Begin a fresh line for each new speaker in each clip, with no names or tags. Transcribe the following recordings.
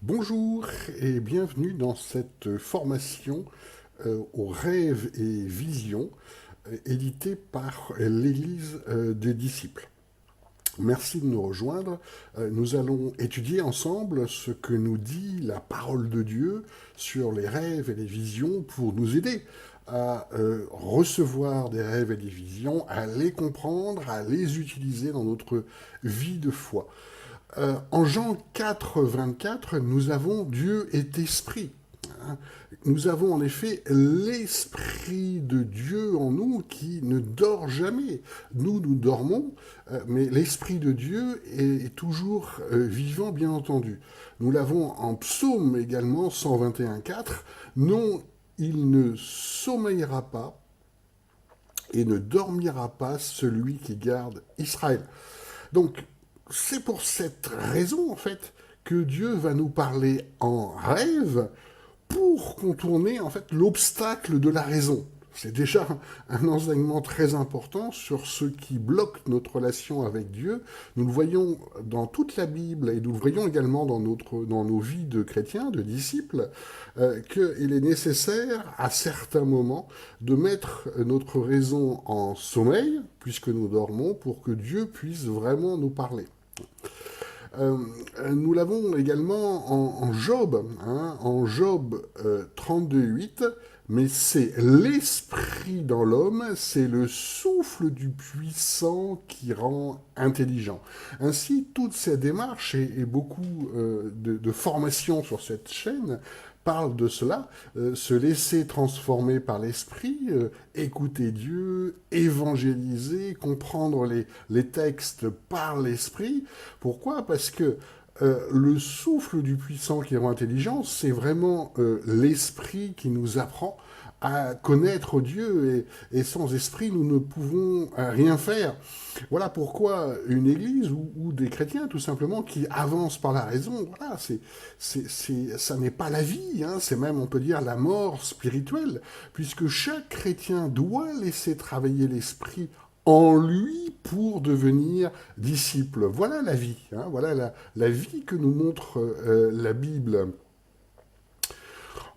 Bonjour et bienvenue dans cette formation aux rêves et visions éditée par l'Église des disciples. Merci de nous rejoindre. Nous allons étudier ensemble ce que nous dit la parole de Dieu sur les rêves et les visions pour nous aider à recevoir des rêves et des visions, à les comprendre, à les utiliser dans notre vie de foi. En Jean 4, 24, nous avons Dieu est esprit. Nous avons en effet l'esprit de Dieu en nous qui ne dort jamais. Nous dormons, mais l'esprit de Dieu est toujours vivant, bien entendu. Nous l'avons en psaume également, 121,4. Non, il ne sommeillera pas et ne dormira pas celui qui garde Israël. Donc, c'est pour cette raison, en fait, que Dieu va nous parler en rêve pour contourner, en fait, l'obstacle de la raison. C'est déjà un enseignement très important sur ce qui bloque notre relation avec Dieu. Nous le voyons dans toute la Bible et nous le voyons également dans nos vies de chrétiens, de disciples, qu'il est nécessaire à certains moments de mettre notre raison en sommeil, puisque nous dormons, pour que Dieu puisse vraiment nous parler. Euh, Nous l'avons également en Job, en Job 32,8, mais c'est l'esprit dans l'homme, c'est le souffle du puissant qui rend intelligent. Ainsi, toute cette démarche et beaucoup de formations sur cette chaîne parle de cela, se laisser transformer par l'esprit, écouter Dieu, évangéliser, comprendre les textes par l'esprit. Pourquoi? Parce que le souffle du puissant qui rend intelligent, c'est vraiment l'esprit qui nous apprend à connaître Dieu et sans esprit, nous ne pouvons rien faire. Voilà pourquoi une église ou des chrétiens, tout simplement, qui avancent par la raison, voilà, ça n'est pas la vie, hein, c'est même, on peut dire, la mort spirituelle, puisque chaque chrétien doit laisser travailler l'esprit en lui pour devenir disciple. Voilà la vie, hein, voilà la vie que nous montre la Bible.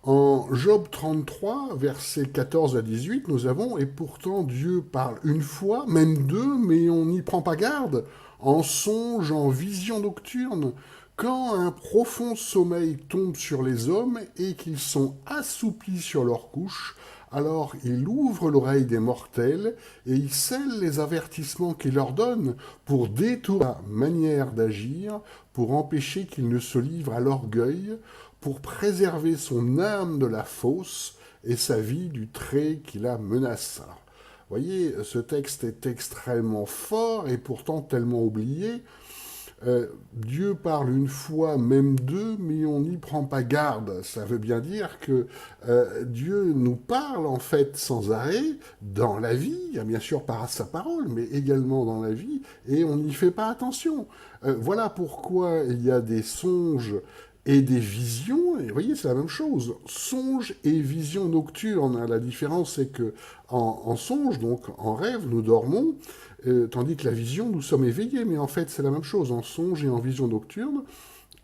En Job 33, versets 14 à 18, nous avons « Et pourtant Dieu parle une fois, même deux, mais on n'y prend pas garde, en songe, en vision nocturne, quand un profond sommeil tombe sur les hommes et qu'ils sont assoupis sur leur couche, alors il ouvre l'oreille des mortels et il scelle les avertissements qu'il leur donne pour détourner la manière d'agir, pour empêcher qu'ils ne se livrent à l'orgueil, pour préserver son âme de la fausse et sa vie du trait qui la menace. Alors, vous voyez, ce texte est extrêmement fort et pourtant tellement oublié. Dieu parle une fois, même deux, mais on n'y prend pas garde. Ça veut bien dire que Dieu nous parle en fait sans arrêt dans la vie, bien sûr par sa parole, mais également dans la vie, et on n'y fait pas attention. Voilà pourquoi il y a des songes et des visions, et vous voyez, c'est la même chose. Songe et vision nocturne. La différence, c'est que en songe, donc en rêve, nous dormons, tandis que la vision, nous sommes éveillés. Mais en fait, c'est la même chose en songe et en vision nocturne.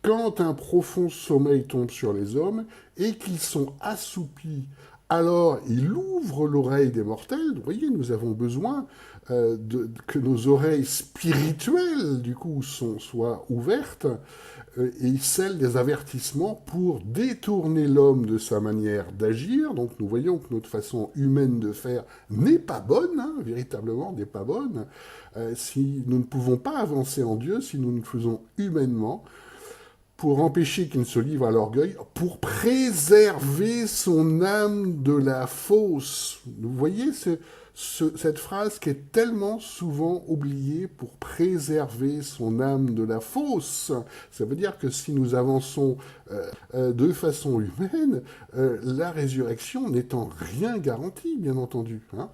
Quand un profond sommeil tombe sur les hommes et qu'ils sont assoupis, alors il ouvre l'oreille des mortels. Vous voyez, nous avons besoin que nos oreilles spirituelles, du coup, soient ouvertes et il scelle des avertissements pour détourner l'homme de sa manière d'agir. Donc nous voyons que notre façon humaine de faire n'est pas bonne, hein, véritablement n'est pas bonne. Si nous ne pouvons pas avancer en Dieu, si nous le faisons humainement, pour empêcher qu'il ne se livre à l'orgueil, pour préserver son âme de la fausse. Vous voyez cette phrase qui est tellement souvent oubliée, pour préserver son âme de la fausse. Ça veut dire que si nous avançons de façon humaine, la résurrection n'étant rien garantie, bien entendu, hein,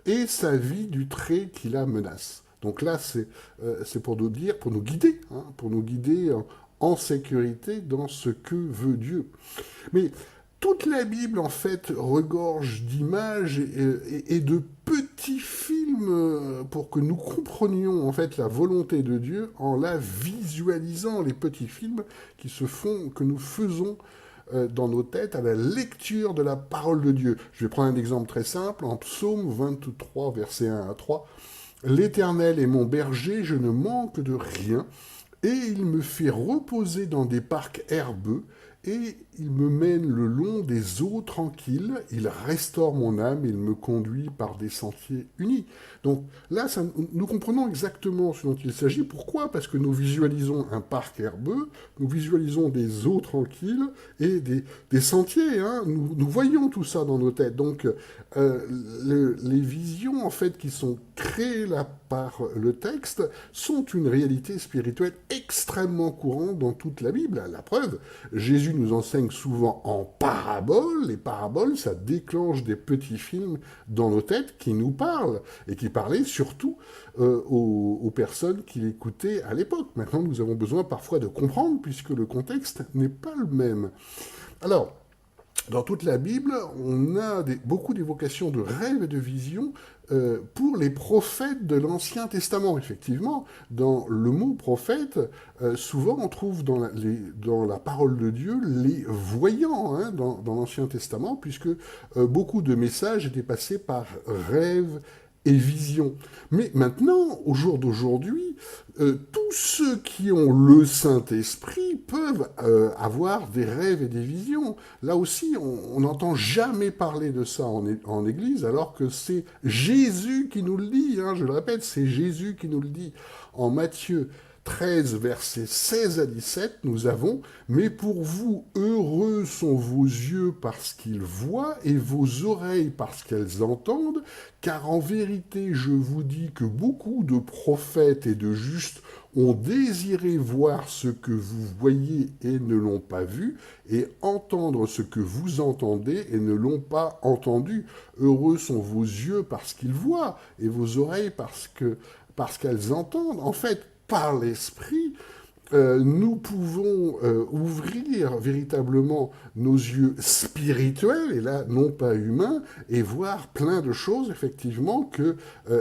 et sa vie du trait qui la menace. Donc là, c'est pour nous dire, pour nous guider, hein, pour nous guider en sécurité dans ce que veut Dieu. Mais toute la Bible, en fait, regorge d'images et de petit film pour que nous comprenions en fait la volonté de Dieu en la visualisant, les petits films que nous faisons dans nos têtes à la lecture de la parole de Dieu. Je vais prendre un exemple très simple, en Psaume 23, versets 1 à 3. L'Éternel est mon berger, je ne manque de rien, et il me fait reposer dans des parcs herbeux, et il me mène le long des eaux tranquilles, il restaure mon âme, il me conduit par des sentiers unis. Donc là, nous comprenons exactement ce dont il s'agit. Pourquoi? Parce que nous visualisons un parc herbeux, nous visualisons des eaux tranquilles et des sentiers. Hein. Nous voyons tout ça dans nos têtes. Donc les visions, en fait, qui sont créées là par le texte, sont une réalité spirituelle extrêmement courante dans toute la Bible. La preuve, Jésus nous enseigne souvent en paraboles. Les paraboles, ça déclenche des petits films dans nos têtes qui nous parlent et qui parlaient surtout aux personnes qui l'écoutaient à l'époque. Maintenant, nous avons besoin parfois de comprendre puisque le contexte n'est pas le même. Alors, dans toute la Bible, on a beaucoup d'évocations de rêves et de visions pour les prophètes de l'Ancien Testament. Effectivement, dans le mot prophète, souvent on trouve dans la parole de Dieu les voyants hein, dans l'Ancien Testament, puisque beaucoup de messages étaient passés par rêves et vision. Mais maintenant, au jour d'aujourd'hui, tous ceux qui ont le Saint-Esprit peuvent avoir des rêves et des visions. Là aussi, on n'entend jamais parler de ça en Église, alors que c'est Jésus qui nous le dit. Hein, je le répète, c'est Jésus qui nous le dit. En Matthieu 13, versets 16 à 17, nous avons « Mais pour vous, heureux sont vos yeux parce qu'ils voient et vos oreilles parce qu'elles entendent, car en vérité, je vous dis que beaucoup de prophètes et de justes ont désiré voir ce que vous voyez et ne l'ont pas vu, et entendre ce que vous entendez et ne l'ont pas entendu. Heureux sont vos yeux parce qu'ils voient et vos oreilles parce qu'elles entendent. » En fait, par l'esprit, nous pouvons ouvrir véritablement nos yeux spirituels, et là, non pas humains, et voir plein de choses, effectivement, que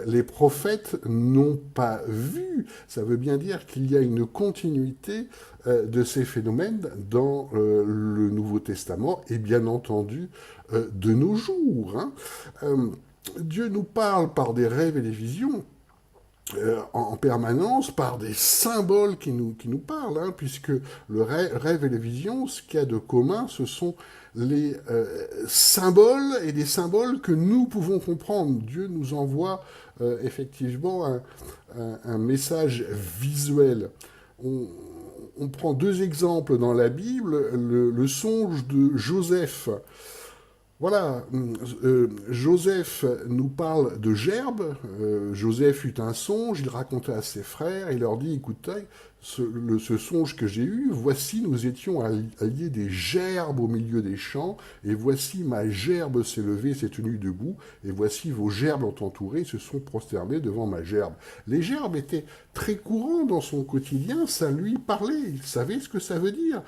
les prophètes n'ont pas vues. Ça veut bien dire qu'il y a une continuité de ces phénomènes dans le Nouveau Testament, et bien entendu, de nos jours. Hein. Dieu nous parle par des rêves et des visions, en permanence par des symboles qui nous parlent, hein, puisque le rêve et les visions, ce qu'il y a de commun, ce sont les symboles et des symboles que nous pouvons comprendre. Dieu nous envoie effectivement un message visuel. On prend deux exemples dans la Bible, le songe de Joseph. Voilà, Joseph nous parle de gerbes. Joseph eut un songe, il raconta à ses frères, il leur dit, écoutez, ce songe que j'ai eu, voici nous étions alliés des gerbes au milieu des champs, et voici ma gerbe s'est levée, s'est tenue debout, et voici vos gerbes l'ont entouré, se sont prosternés devant ma gerbe. Les gerbes étaient très courants dans son quotidien, ça lui parlait, il savait ce que ça veut dire.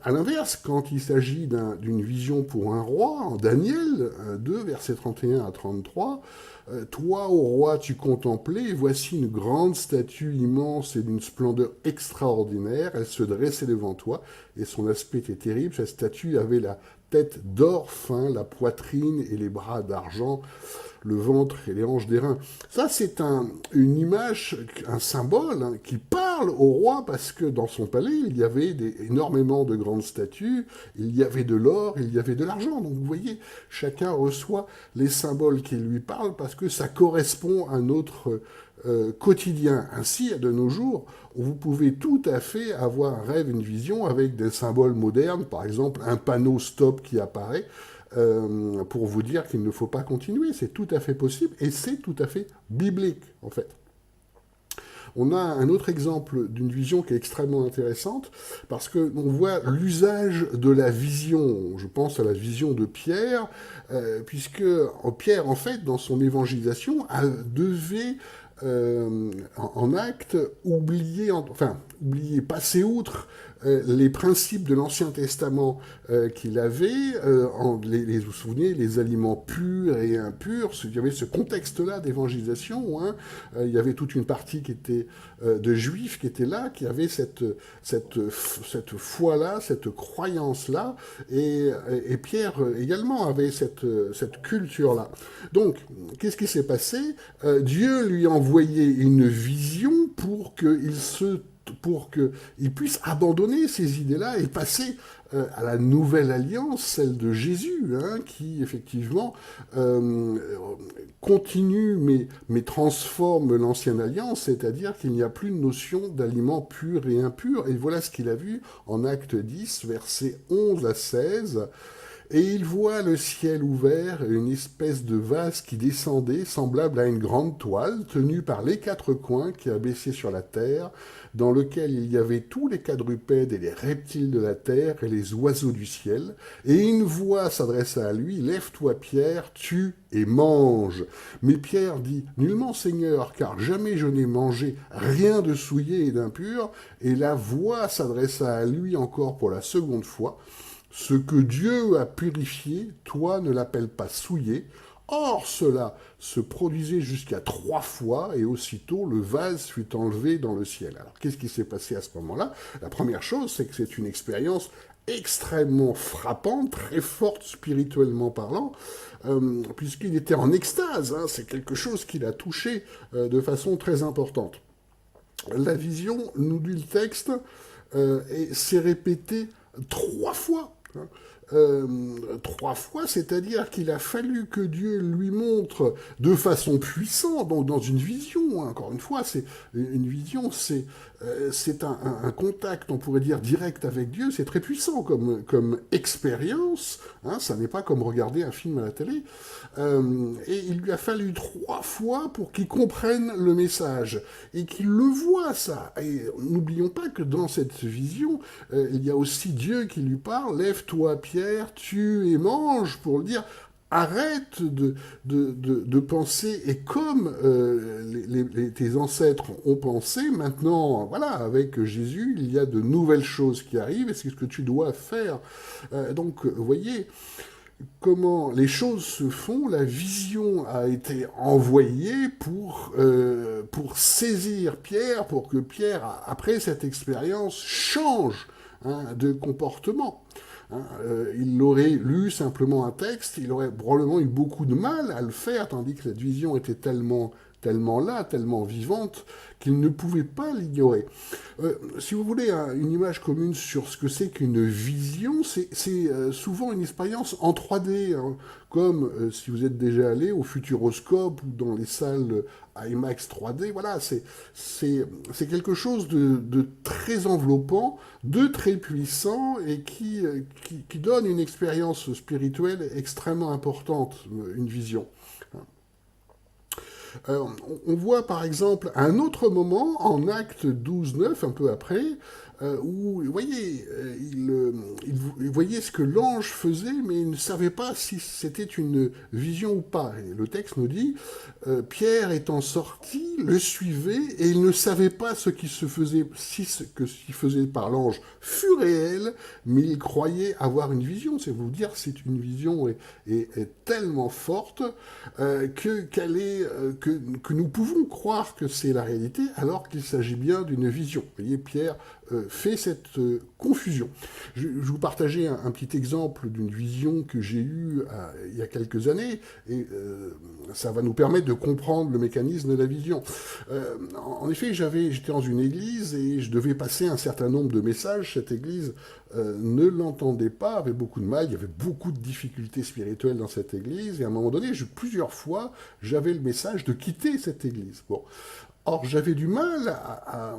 À l'inverse, quand il s'agit d'une vision pour un roi, en Daniel 2, versets 31 à 33, toi, ô roi, tu contemplais, et voici une grande statue immense et d'une splendeur extraordinaire. Elle se dressait devant toi, et son aspect était terrible. Cette statue avait la tête d'or fin, la poitrine et les bras d'argent, le ventre et les hanches d'airain. Ça, c'est une image, un symbole hein, qui parle au roi parce que dans son palais, il y avait énormément de grandes statues, il y avait de l'or, il y avait de l'argent. Donc vous voyez, chacun reçoit les symboles qui lui parlent parce que ça correspond à notre quotidien. Ainsi, de nos jours, vous pouvez tout à fait avoir un rêve, une vision avec des symboles modernes, par exemple un panneau stop qui apparaît, pour vous dire qu'il ne faut pas continuer. C'est tout à fait possible et c'est tout à fait biblique, en fait. On a un autre exemple d'une vision qui est extrêmement intéressante parce qu'on voit l'usage de la vision. Je pense à la vision de Pierre, puisque Pierre, en fait, dans son évangélisation, devait en acte, passer outre les principes de l'Ancien Testament qu'il avait, vous vous souvenez, les aliments purs et impurs, il y avait ce contexte-là d'évangélisation, hein, il y avait toute une partie qui était de juifs qui étaient là, qui avaient cette foi-là, cette croyance-là, et Pierre également avait cette culture-là. Donc, qu'est-ce qui s'est passé? Dieu lui a envoyé une vision pour qu'il puisse abandonner ces idées-là et passer à la nouvelle alliance, celle de Jésus, hein, qui effectivement continue mais transforme l'ancienne alliance, c'est-à-dire qu'il n'y a plus de notion d'aliments purs et impurs. Et voilà ce qu'il a vu en Acte 10, versets 11 à 16. Et il voit le ciel ouvert et une espèce de vase qui descendait, semblable à une grande toile, tenue par les quatre coins, qui abaissait sur la terre, dans lequel il y avait tous les quadrupèdes et les reptiles de la terre et les oiseaux du ciel. Et une voix s'adressa à lui, « Lève-toi, Pierre, tue et mange. » Mais Pierre dit, « Nullement, Seigneur, car jamais je n'ai mangé rien de souillé et d'impur. » Et la voix s'adressa à lui encore pour la seconde fois, « Ce que Dieu a purifié, toi ne l'appelles pas souillé. » Or cela se produisait jusqu'à 3 fois, et aussitôt le vase fut enlevé dans le ciel. Alors qu'est-ce qui s'est passé à ce moment-là? La première chose, c'est que c'est une expérience extrêmement frappante, très forte spirituellement parlant, puisqu'il était en extase, hein, c'est quelque chose qui l'a touché de façon très importante. La vision, nous dit le texte, s'est répétée 3 fois. 3 fois, c'est-à-dire qu'il a fallu que Dieu lui montre de façon puissante, donc dans une vision, hein, encore une fois, c'est une vision, c'est un contact, on pourrait dire, direct avec Dieu, c'est très puissant comme expérience, hein, ça n'est pas comme regarder un film à la télé, et il lui a fallu 3 fois pour qu'il comprenne le message, et qu'il le voit, ça. Et n'oublions pas que dans cette vision, il y a aussi Dieu qui lui parle, « Lève-toi, Pierre, tue et mange », pour le dire, arrête de penser, et comme tes ancêtres ont pensé, maintenant, voilà, avec Jésus, il y a de nouvelles choses qui arrivent, et c'est ce que tu dois faire. Donc, vous voyez comment les choses se font. La vision a été envoyée pour saisir Pierre, pour que Pierre, après cette expérience, change, hein, de comportement. Hein, il aurait lu simplement un texte, il aurait probablement eu beaucoup de mal à le faire, tandis que cette vision était tellement là, tellement vivante, qu'il ne pouvait pas l'ignorer. Si vous voulez une image commune sur ce que c'est qu'une vision, c'est souvent une expérience en 3D, hein, comme si vous êtes déjà allé au Futuroscope ou dans les salles IMAX 3D, voilà, c'est quelque chose de très enveloppant, de très puissant, et qui donne une expérience spirituelle extrêmement importante, une vision. On voit par exemple un autre moment en Acte 12-9, un peu après, où, vous voyez, il voyait ce que l'ange faisait, mais il ne savait pas si c'était une vision ou pas. Et le texte nous dit, Pierre étant sorti, le suivait, et il ne savait pas ce qui se faisait, si ce qu'il faisait par l'ange fut réel, mais il croyait avoir une vision. C'est vous dire, c'est une vision est tellement forte que nous pouvons croire que c'est la réalité, alors qu'il s'agit bien d'une vision. Vous voyez, Pierre fait cette confusion. Je vous partageais un petit exemple d'une vision que j'ai eue il y a quelques années, et ça va nous permettre de comprendre le mécanisme de la vision. En effet, j'étais dans une église et je devais passer un certain nombre de messages. Cette église ne l'entendait pas, avait beaucoup de mal, il y avait beaucoup de difficultés spirituelles dans cette église, et à un moment donné, plusieurs fois, j'avais le message de quitter cette église. Bon. Or, j'avais du mal à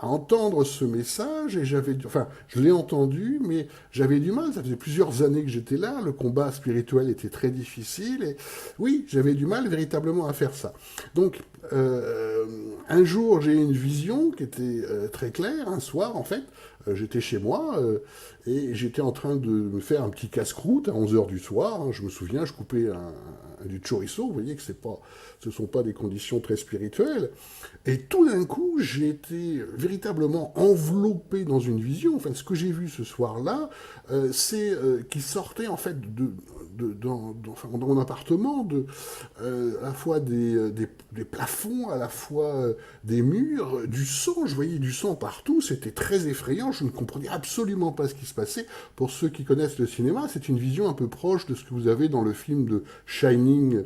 entendre ce message, et je l'ai entendu, mais j'avais du mal, ça faisait plusieurs années que j'étais là, le combat spirituel était très difficile, et oui, j'avais du mal véritablement à faire ça. Donc, un jour, j'ai eu une vision qui était très claire, un soir en fait, J'étais chez moi et j'étais en train de me faire un petit casse-croûte à 11 heures du soir. Hein. Je me souviens, je coupais du chorizo. Vous voyez que ce ne sont pas des conditions très spirituelles. Et tout d'un coup, j'ai été véritablement enveloppé dans une vision. Enfin, ce que j'ai vu ce soir-là, c'est qu'il sortait en fait dans mon appartement à la fois des plafonds, à la fois des murs, du sang. Je voyais du sang partout. C'était très effrayant. Je ne comprenais absolument pas ce qui se passait. Pour ceux qui connaissent le cinéma, c'est une vision un peu proche de ce que vous avez dans le film de Shining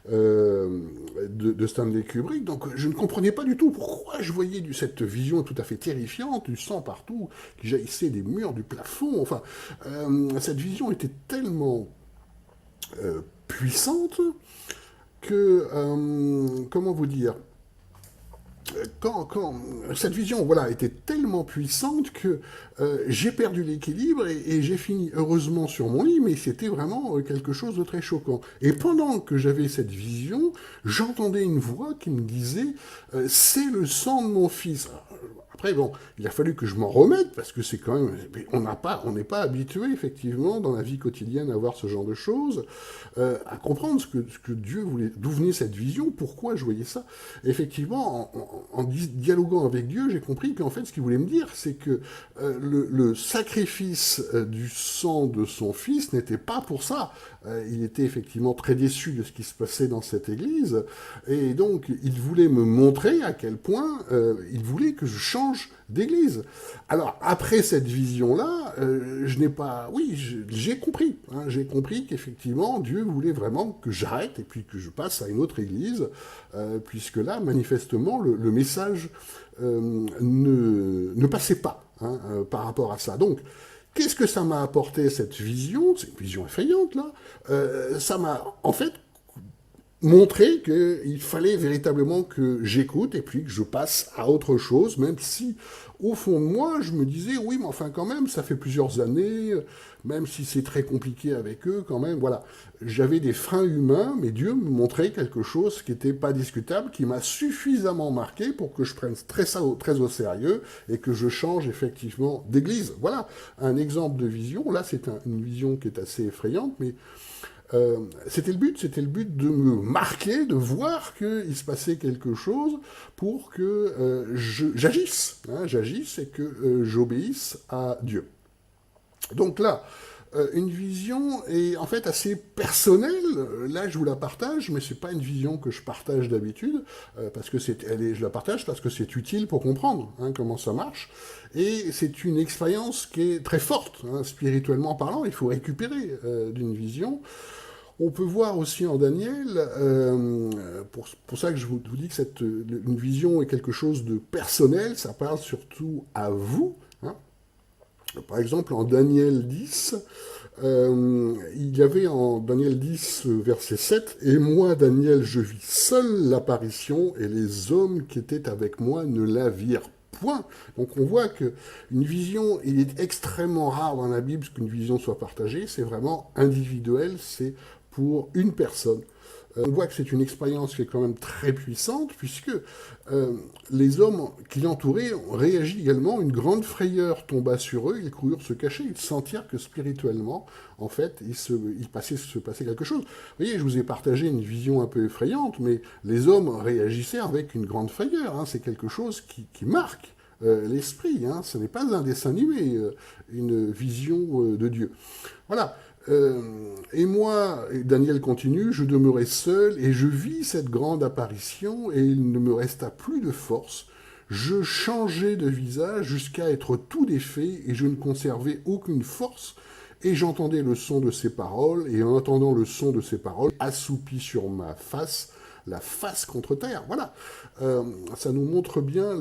de Stanley Kubrick. Donc je ne comprenais pas du tout pourquoi je voyais cette vision tout à fait terrifiante, du sang partout, qui jaillissait des murs, du plafond. Enfin, cette vision était tellement puissante que, comment vous dire, quand cette vision voilà, était tellement puissante que j'ai perdu l'équilibre et j'ai fini heureusement sur mon lit, mais c'était vraiment quelque chose de très choquant. Et pendant que j'avais cette vision, j'entendais une voix qui me disait c'est le sang de mon fils. Après, bon, il a fallu que je m'en remette, parce que c'est quand même... On n'est pas habitué, effectivement, dans la vie quotidienne, à voir ce genre de choses, à comprendre ce que Dieu voulait, d'où venait cette vision, pourquoi je voyais ça. Et effectivement, en dialoguant avec Dieu, j'ai compris qu'en fait, ce qu'il voulait me dire, c'est que le sacrifice du sang de son fils n'était pas pour ça. Il était effectivement très déçu de ce qui se passait dans cette église, et donc il voulait me montrer à quel point il voulait que je change d'église. Alors après cette vision-là, je n'ai pas, oui, j'ai compris, hein, j'ai compris qu'effectivement Dieu voulait vraiment que j'arrête et puis que je passe à une autre église, puisque là manifestement le message ne passait pas hein, par rapport à ça. Donc qu'est-ce que ça m'a apporté, cette vision? C'est une vision effrayante, là. Ça m'a, en fait, montré qu'il fallait véritablement que j'écoute et puis que je passe à autre chose, même si, au fond de moi, je me disais, oui, mais enfin, quand même, ça fait plusieurs années, même si c'est très compliqué avec eux, quand même, voilà. J'avais des freins humains, mais Dieu me montrait quelque chose qui n'était pas discutable, qui m'a suffisamment marqué pour que je prenne ça très au sérieux et que je change effectivement d'église. Voilà un exemple de vision. Là, c'est une vision qui est assez effrayante, mais c'était le but de me marquer, de voir qu'il se passait quelque chose pour que j'agisse, hein, j'agisse et que j'obéisse à Dieu. Donc là, une vision est en fait assez personnelle. Là, je vous la partage, mais c'est pas une vision que je partage d'habitude, parce que je la partage parce que c'est utile pour comprendre hein, comment ça marche. Et c'est une expérience qui est très forte, hein, spirituellement parlant. Il faut récupérer d'une vision. On peut voir aussi en Daniel, pour ça que je vous dis que une vision est quelque chose de personnel, ça parle surtout à vous. Hein. Par exemple, en Daniel 10, il y avait en Daniel 10, verset 7, « Et moi, Daniel, je vis seul l'apparition, et les hommes qui étaient avec moi ne la virent point. » Donc on voit qu'une vision, il est extrêmement rare dans la Bible qu'une vision soit partagée, c'est vraiment individuel, c'est pour une personne. On voit que c'est une expérience qui est quand même très puissante, puisque les hommes qui l'entouraient ont réagi également, une grande frayeur tomba sur eux, ils coururent se cacher, ils sentirent que spirituellement, en fait, il se passait quelque chose. Vous voyez, je vous ai partagé une vision un peu effrayante, mais les hommes réagissaient avec une grande frayeur, hein, c'est quelque chose qui marque l'esprit, hein, ce n'est pas un dessin animé, une vision de Dieu. Voilà. Et moi, et Daniel continue, je demeurai seul et je vis cette grande apparition et il ne me resta plus de force. Je changeai de visage jusqu'à être tout défait et je ne conservais aucune force. Et j'entendais le son de ses paroles et en entendant le son de ses paroles, assoupi sur ma face, la face contre terre. Voilà. Ça nous montre bien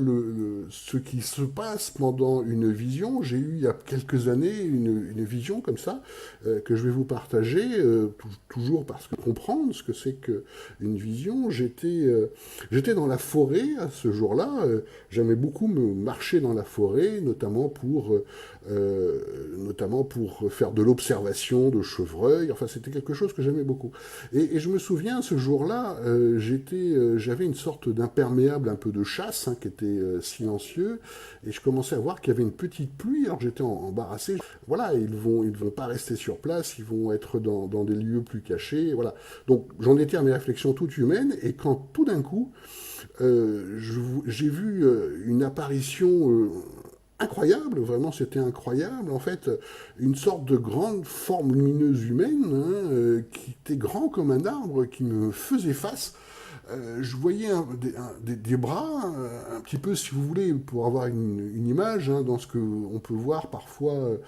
ce qui se passe pendant une vision. J'ai eu il y a quelques années une vision comme ça que je vais vous partager, toujours parce que comprendre ce que c'est qu'une vision. J'étais dans la forêt à ce jour-là. J'aimais beaucoup me marcher dans la forêt, notamment pour faire de l'observation de chevreuils. Enfin, c'était quelque chose que j'aimais beaucoup. Et je me souviens, ce jour-là, j'avais une sorte d'imperméable un peu de chasse qui était silencieux, et je commençais à voir qu'il y avait une petite pluie, alors j'étais embarrassé. Voilà, ils vont pas rester sur place, ils vont être dans des lieux plus cachés, voilà. Donc j'en étais à mes réflexions toutes humaines, et quand tout d'un coup, j'ai vu une apparition incroyable, vraiment c'était incroyable, en fait, une sorte de grande forme lumineuse humaine, qui était grand comme un arbre, qui me faisait face. Je voyais des bras, un petit peu, si vous voulez, pour avoir une image, dans ce qu'on peut voir parfois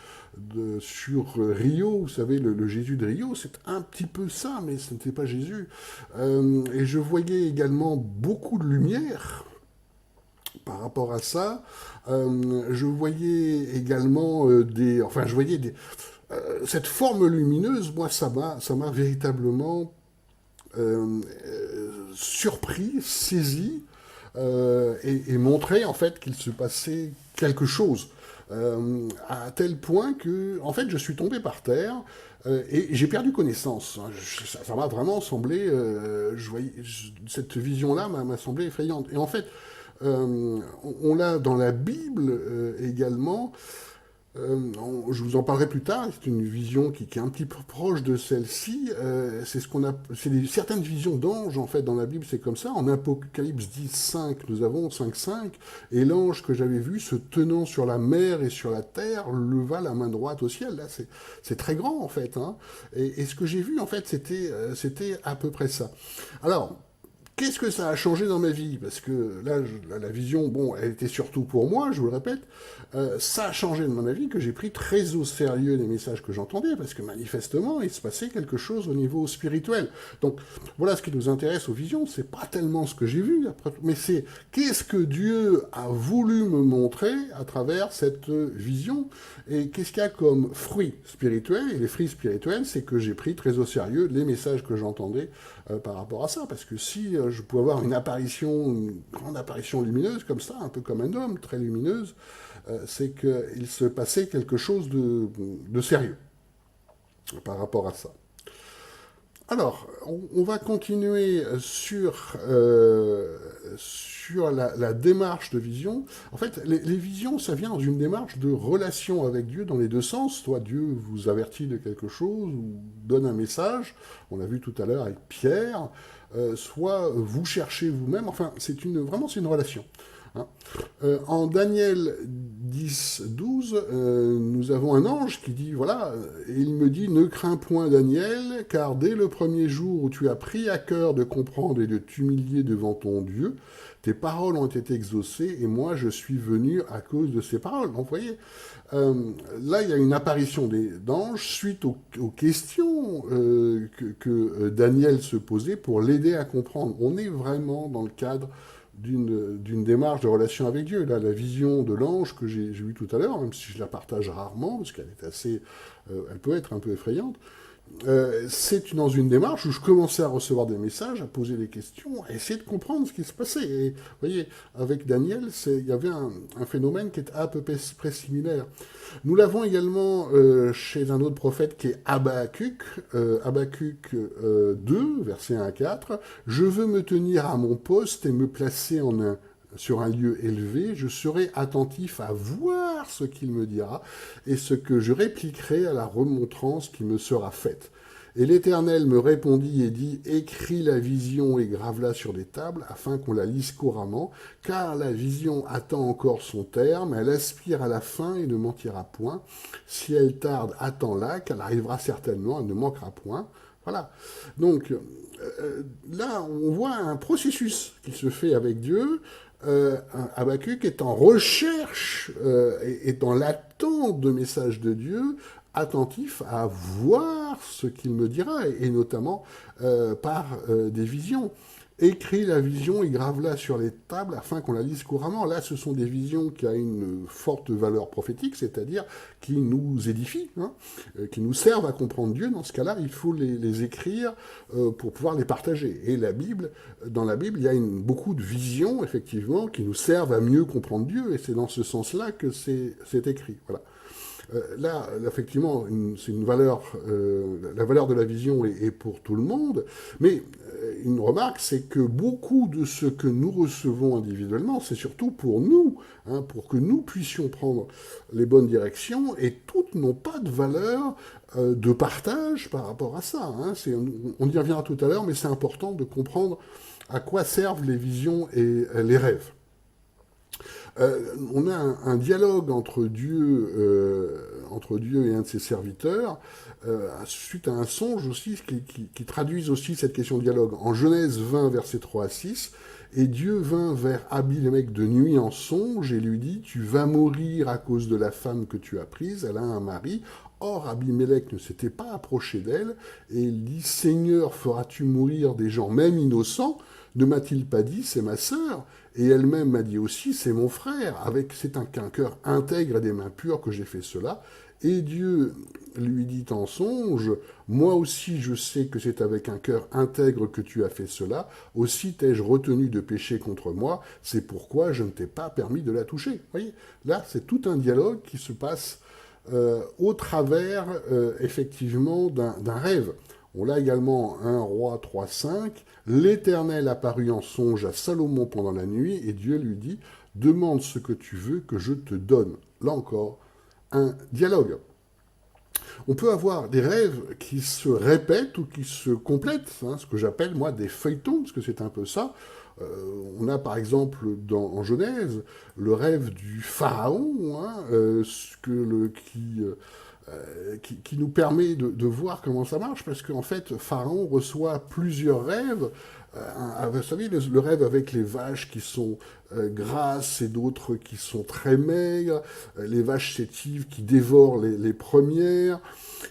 sur Rio, vous savez, le Jésus de Rio, c'est un petit peu ça, mais ce n'était pas Jésus. Et je voyais également beaucoup de lumière par rapport à ça. Je voyais également enfin, je voyais cette forme lumineuse, moi, ça m'a véritablement surpris, saisi, et montré en fait qu'il se passait quelque chose. À tel point que, en fait, je suis tombé par terre et j'ai perdu connaissance. Ça m'a vraiment semblé, cette vision-là m'a semblé effrayante. Et en fait, on l'a dans la Bible également. Je vous en parlerai plus tard. C'est une vision qui est un petit peu proche de celle-ci. C'est ce qu'on a, c'est certaines visions d'anges en fait dans la Bible. C'est comme ça. En Apocalypse 10:5, nous avons 5:5, et l'ange que j'avais vu se tenant sur la mer et sur la terre leva la main droite au ciel. Là, c'est très grand en fait. Et ce que j'ai vu en fait, c'était à peu près ça. Alors, qu'est-ce que ça a changé dans ma vie? Parce que là, la vision, bon, elle était surtout pour moi, je vous le répète. Ça a changé dans ma vie que j'ai pris très au sérieux les messages que j'entendais, parce que manifestement, il se passait quelque chose au niveau spirituel. Donc, voilà ce qui nous intéresse aux visions. C'est pas tellement ce que j'ai vu, mais c'est qu'est-ce que Dieu a voulu me montrer à travers cette vision, et qu'est-ce qu'il y a comme fruit spirituel. Et les fruits spirituels, c'est que j'ai pris très au sérieux les messages que j'entendais par rapport à ça, parce que si je pouvais avoir une grande apparition lumineuse comme ça, un peu comme un homme, très lumineuse, c'est qu'il se passait quelque chose de sérieux par rapport à ça. Alors, on va continuer sur la démarche de vision. En fait, les visions, ça vient dans une démarche de relation avec Dieu dans les deux sens. Soit Dieu vous avertit de quelque chose ou donne un message, on l'a vu tout à l'heure avec Pierre, soit vous cherchez vous-même. Enfin, vraiment, c'est une relation. En Daniel 10:12, nous avons un ange qui dit, voilà, et il me dit, ne crains point Daniel, car dès le premier jour où tu as pris à cœur de comprendre et de t'humilier devant ton Dieu, tes paroles ont été exaucées, et moi je suis venu à cause de ces paroles. Donc, vous voyez, là il y a une apparition d'anges suite aux questions que Daniel se posait pour l'aider à comprendre. On est vraiment dans le cadre d'une démarche de relation avec Dieu. Là, la vision de l'ange que j'ai vue tout à l'heure, même si je la partage rarement, parce qu'elle est elle peut être un peu effrayante, c'est dans une démarche où je commençais à recevoir des messages, à poser des questions, à essayer de comprendre ce qui se passait. Et vous voyez, avec Daniel, il y avait un phénomène qui est à peu près similaire. Nous l'avons également chez un autre prophète qui est Habakkuk, Habakkuk 2, versets 1 à 4. « Je veux me tenir à mon poste et me placer sur un lieu élevé, je serai attentif à voir ce qu'il me dira et ce que je répliquerai à la remontrance qui me sera faite. Et l'Éternel me répondit et dit, écris la vision et grave-la sur des tables afin qu'on la lise couramment, car la vision attend encore son terme, elle aspire à la fin et ne mentira point. Si elle tarde, attends-la, qu'elle arrivera certainement, elle ne manquera point. » Voilà. Donc, là, on voit un processus qui se fait avec Dieu. Habakkuk est en recherche, est dans l'attente de messages de Dieu, attentif à voir ce qu'il me dira, et notamment par des visions. Écris la vision et grave-la sur les tables afin qu'on la lise couramment. Là, ce sont des visions qui ont une forte valeur prophétique, c'est-à-dire qui nous édifient, qui nous servent à comprendre Dieu. Dans ce cas-là, il faut les écrire pour pouvoir les partager. Et dans la Bible, il y a beaucoup de visions, effectivement, qui nous servent à mieux comprendre Dieu, et c'est dans ce sens-là que c'est écrit. Voilà. Là, effectivement, c'est une valeur, la valeur de la vision est pour tout le monde, mais une remarque, c'est que beaucoup de ce que nous recevons individuellement, c'est surtout pour nous, hein, pour que nous puissions prendre les bonnes directions, et toutes n'ont pas de valeur de partage par rapport à ça. Hein. On y reviendra tout à l'heure, mais c'est important de comprendre à quoi servent les visions et les rêves. On a un dialogue entre Dieu et un de ses serviteurs, suite à un songe aussi, qui traduisent aussi cette question de dialogue. En Genèse 20, versets 3 à 6, et Dieu vint vers Abimelech de nuit en songe et lui dit, tu vas mourir à cause de la femme que tu as prise, elle a un mari. Or, Abimelech ne s'était pas approché d'elle, et il dit, Seigneur, feras-tu mourir des gens même innocents? Ne m'a-t-il pas dit, c'est ma sœur? Et elle-même m'a dit aussi, c'est mon frère, c'est un cœur intègre et des mains pures que j'ai fait cela. Et Dieu lui dit en songe, moi aussi je sais que c'est avec un cœur intègre que tu as fait cela, aussi t'ai-je retenu de pécher contre moi, c'est pourquoi je ne t'ai pas permis de la toucher. Vous voyez, là c'est tout un dialogue qui se passe au travers effectivement d'un rêve. On l'a également 1 Roi 3,5. L'Éternel apparut en songe à Salomon pendant la nuit, et Dieu lui dit, demande ce que tu veux que je te donne. Là encore, un dialogue. On peut avoir des rêves qui se répètent ou qui se complètent, hein, ce que j'appelle moi des feuilletons, parce que c'est un peu ça. On a par exemple en Genèse le rêve du pharaon, hein, qui nous permet de voir comment ça marche, parce qu'en fait, Pharaon reçoit plusieurs rêves. Vous savez, le rêve avec les vaches qui sont grasses et d'autres qui sont très maigres, les vaches chétives qui dévorent les premières,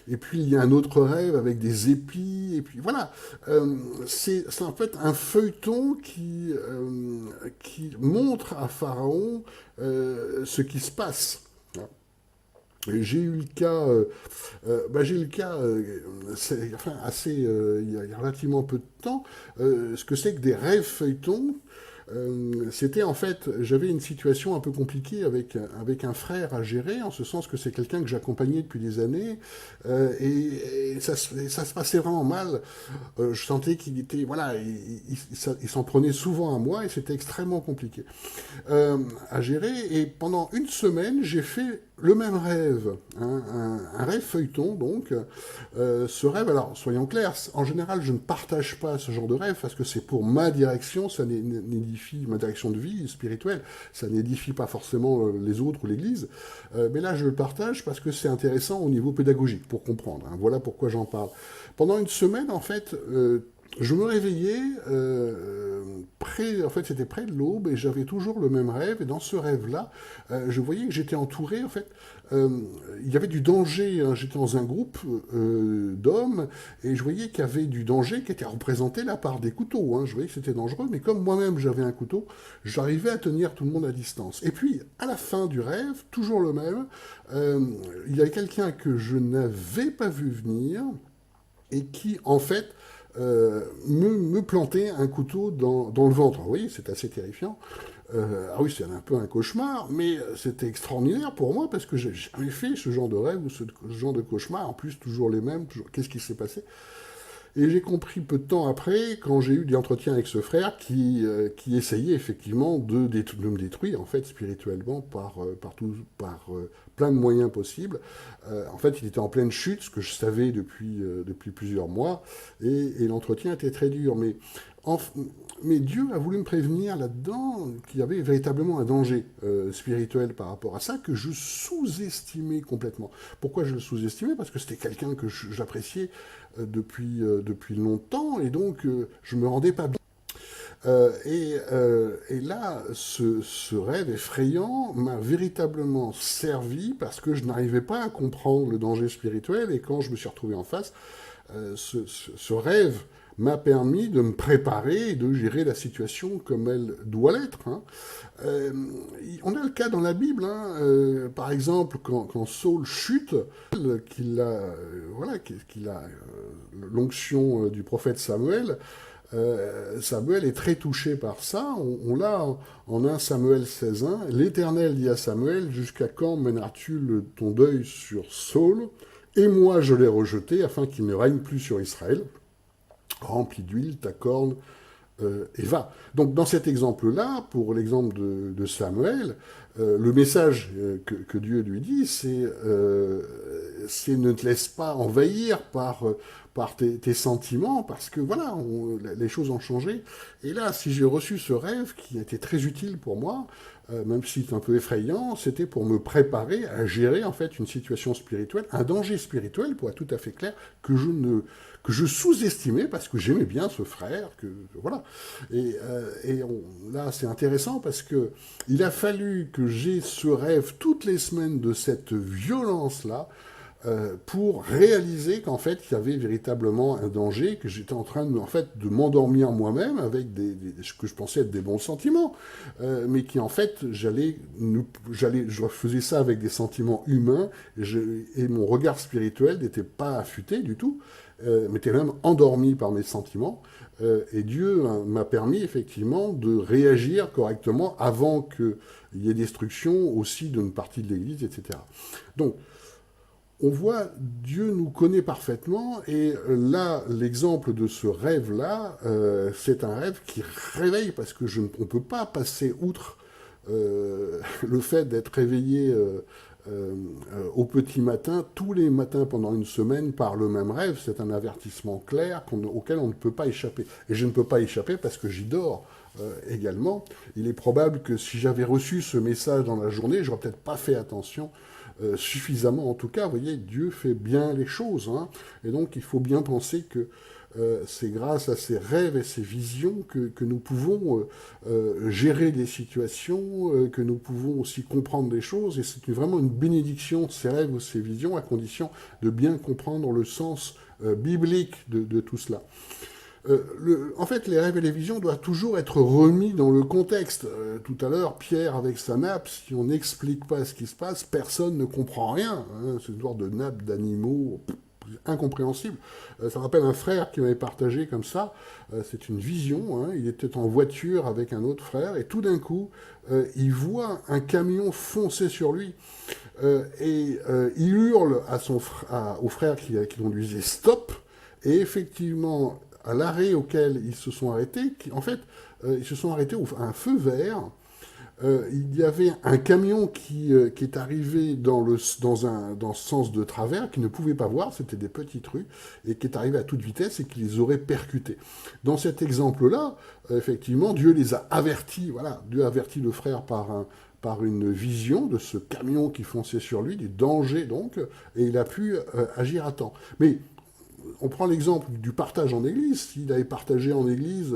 et puis il y a un autre rêve avec des épis, et puis voilà. C'est en fait un feuilleton qui montre à Pharaon ce qui se passe. J'ai eu le cas, il y a relativement peu de temps, ce que c'est que des rêves feuilletons. C'était en fait, j'avais une situation un peu compliquée avec un frère à gérer, en ce sens que c'est quelqu'un que j'accompagnais depuis des années, et ça se passait vraiment mal. Je sentais qu'il était, voilà, il s'en prenait souvent à moi, et c'était extrêmement compliqué à gérer. Et pendant une semaine, j'ai fait le même rêve, hein, un rêve feuilleton, donc. Ce rêve, alors, soyons clairs, en général, je ne partage pas ce genre de rêve, parce que c'est pour ma direction, ça n'édifie ma direction de vie spirituelle, ça n'édifie pas forcément les autres ou l'Église. Mais là, je le partage parce que c'est intéressant au niveau pédagogique, pour comprendre. Hein. Voilà pourquoi j'en parle. Pendant une semaine, en fait, je me réveillais, en fait c'était près de l'aube, et j'avais toujours le même rêve, et dans ce rêve-là, je voyais que j'étais entouré, en fait, il y avait du danger, hein, j'étais dans un groupe d'hommes, et je voyais qu'il y avait du danger qui était représenté là par des couteaux, hein, je voyais que c'était dangereux, mais comme moi-même j'avais un couteau, j'arrivais à tenir tout le monde à distance. Et puis, à la fin du rêve, toujours le même, il y avait quelqu'un que je n'avais pas vu venir, et qui, en fait, me planter un couteau dans le ventre. Oui, c'est assez terrifiant. Ah oui, c'est un peu un cauchemar, mais c'était extraordinaire pour moi parce que j'ai jamais fait ce genre de rêve ou ce genre de cauchemar. En plus, toujours les mêmes. Qu'est-ce qui s'est passé? Et j'ai compris peu de temps après, quand j'ai eu des entretiens avec ce frère qui essayait effectivement de me détruire, en fait, spirituellement, par plein de moyens possibles. En fait, il était en pleine chute, ce que je savais depuis plusieurs mois, et l'entretien était très dur. Mais Dieu a voulu me prévenir là-dedans qu'il y avait véritablement un danger spirituel par rapport à ça, que je sous-estimais complètement. Pourquoi je le sous-estimais? Parce que c'était quelqu'un que j'appréciais depuis longtemps, et donc je me rendais pas bien. Et là, ce rêve effrayant m'a véritablement servi parce que je n'arrivais pas à comprendre le danger spirituel, et quand je me suis retrouvé en face, ce rêve m'a permis de me préparer et de gérer la situation comme elle doit l'être. Hein. On a le cas dans la Bible, hein, par exemple, quand Saul chute, qu'il a l'onction du prophète Samuel, Samuel est très touché par ça. On l'a en 1 Samuel 16:1. L'Éternel dit à Samuel, jusqu'à quand mèneras-tu ton deuil sur Saul? Et moi je l'ai rejeté afin qu'il ne règne plus sur Israël. Remplis d'huile ta corne et va. Donc dans cet exemple-là, pour l'exemple de Samuel, le message que Dieu lui dit, c'est ne te laisse pas envahir par tes sentiments, parce que voilà, les choses ont changé. Et là, si j'ai reçu ce rêve qui a été très utile pour moi, même si c'est un peu effrayant, c'était pour me préparer à gérer en fait une situation spirituelle, un danger spirituel, pour être tout à fait clair, que je sous-estimais parce que j'aimais bien ce frère, voilà. Là, c'est intéressant parce que il a fallu que j'ai ce rêve toutes les semaines de cette violence-là pour réaliser qu'en fait, il y avait véritablement un danger, que j'étais en train de m'endormir moi-même avec ce que je pensais être des bons sentiments, mais qui en fait, je faisais ça avec des sentiments humains, et mon regard spirituel n'était pas affûté du tout, mais était même endormi par mes sentiments. Et Dieu m'a permis effectivement de réagir correctement avant qu'il y ait destruction aussi d'une partie de l'Église, etc. Donc, on voit, Dieu nous connaît parfaitement, et là, l'exemple de ce rêve-là, c'est un rêve qui réveille, parce que on ne peut pas passer outre le fait d'être réveillé au petit matin, tous les matins pendant une semaine, par le même rêve. C'est un avertissement clair auquel on ne peut pas échapper. Et je ne peux pas échapper parce que j'y dors également. Il est probable que si j'avais reçu ce message dans la journée, j'aurais peut-être pas fait attention suffisamment. En tout cas, vous voyez, Dieu fait bien les choses, hein. Et donc, il faut bien penser que c'est grâce à ces rêves et ces visions que nous pouvons gérer des situations, que nous pouvons aussi comprendre des choses. Et c'est vraiment une bénédiction, ces rêves ou ces visions, à condition de bien comprendre le sens biblique de tout cela. En fait, les rêves et les visions doivent toujours être remis dans le contexte. Tout à l'heure, Pierre, avec sa nappe, si on n'explique pas ce qui se passe, personne ne comprend rien, hein. C'est une sorte de nappe d'animaux incompréhensible. Ça me rappelle un frère qui m'avait partagé comme ça. C'est une vision, hein. Il était en voiture avec un autre frère, et tout d'un coup, il voit un camion foncer sur lui. Il hurle au frère qui conduisait stop, et effectivement, à l'arrêt auquel ils se sont arrêtés, ils se sont arrêtés à un feu vert. Il y avait un camion qui est arrivé dans ce sens de travers, qui ne pouvait pas voir, c'était des petites rues, et qui est arrivé à toute vitesse et qui les aurait percutés. Dans cet exemple-là, effectivement, Dieu les a avertis, voilà, Dieu a averti le frère par une vision de ce camion qui fonçait sur lui, des dangers donc, et il a pu agir à temps. Mais on prend l'exemple du partage en église. S'il avait partagé en église,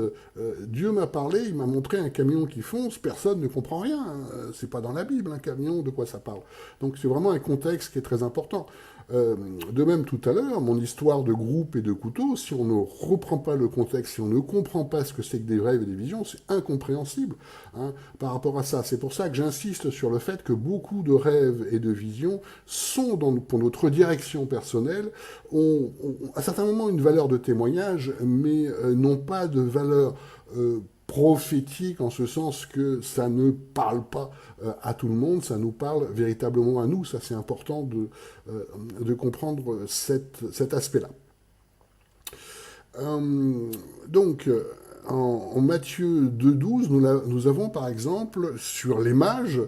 Dieu m'a parlé, il m'a montré un camion qui fonce, personne ne comprend rien. C'est pas dans la Bible, un camion, de quoi ça parle. Donc c'est vraiment un contexte qui est très important. De même, tout à l'heure, mon histoire de groupe et de couteau, si on ne reprend pas le contexte, si on ne comprend pas ce que c'est que des rêves et des visions, c'est incompréhensible, hein, par rapport à ça. C'est pour ça que j'insiste sur le fait que beaucoup de rêves et de visions sont, pour notre direction personnelle, ont à certains moments une valeur de témoignage, mais n'ont pas de valeur prophétique, en ce sens que ça ne parle pas à tout le monde, ça nous parle véritablement à nous. Ça, c'est important de comprendre cet aspect-là. Donc, en Matthieu 2,12, nous avons par exemple sur les mages,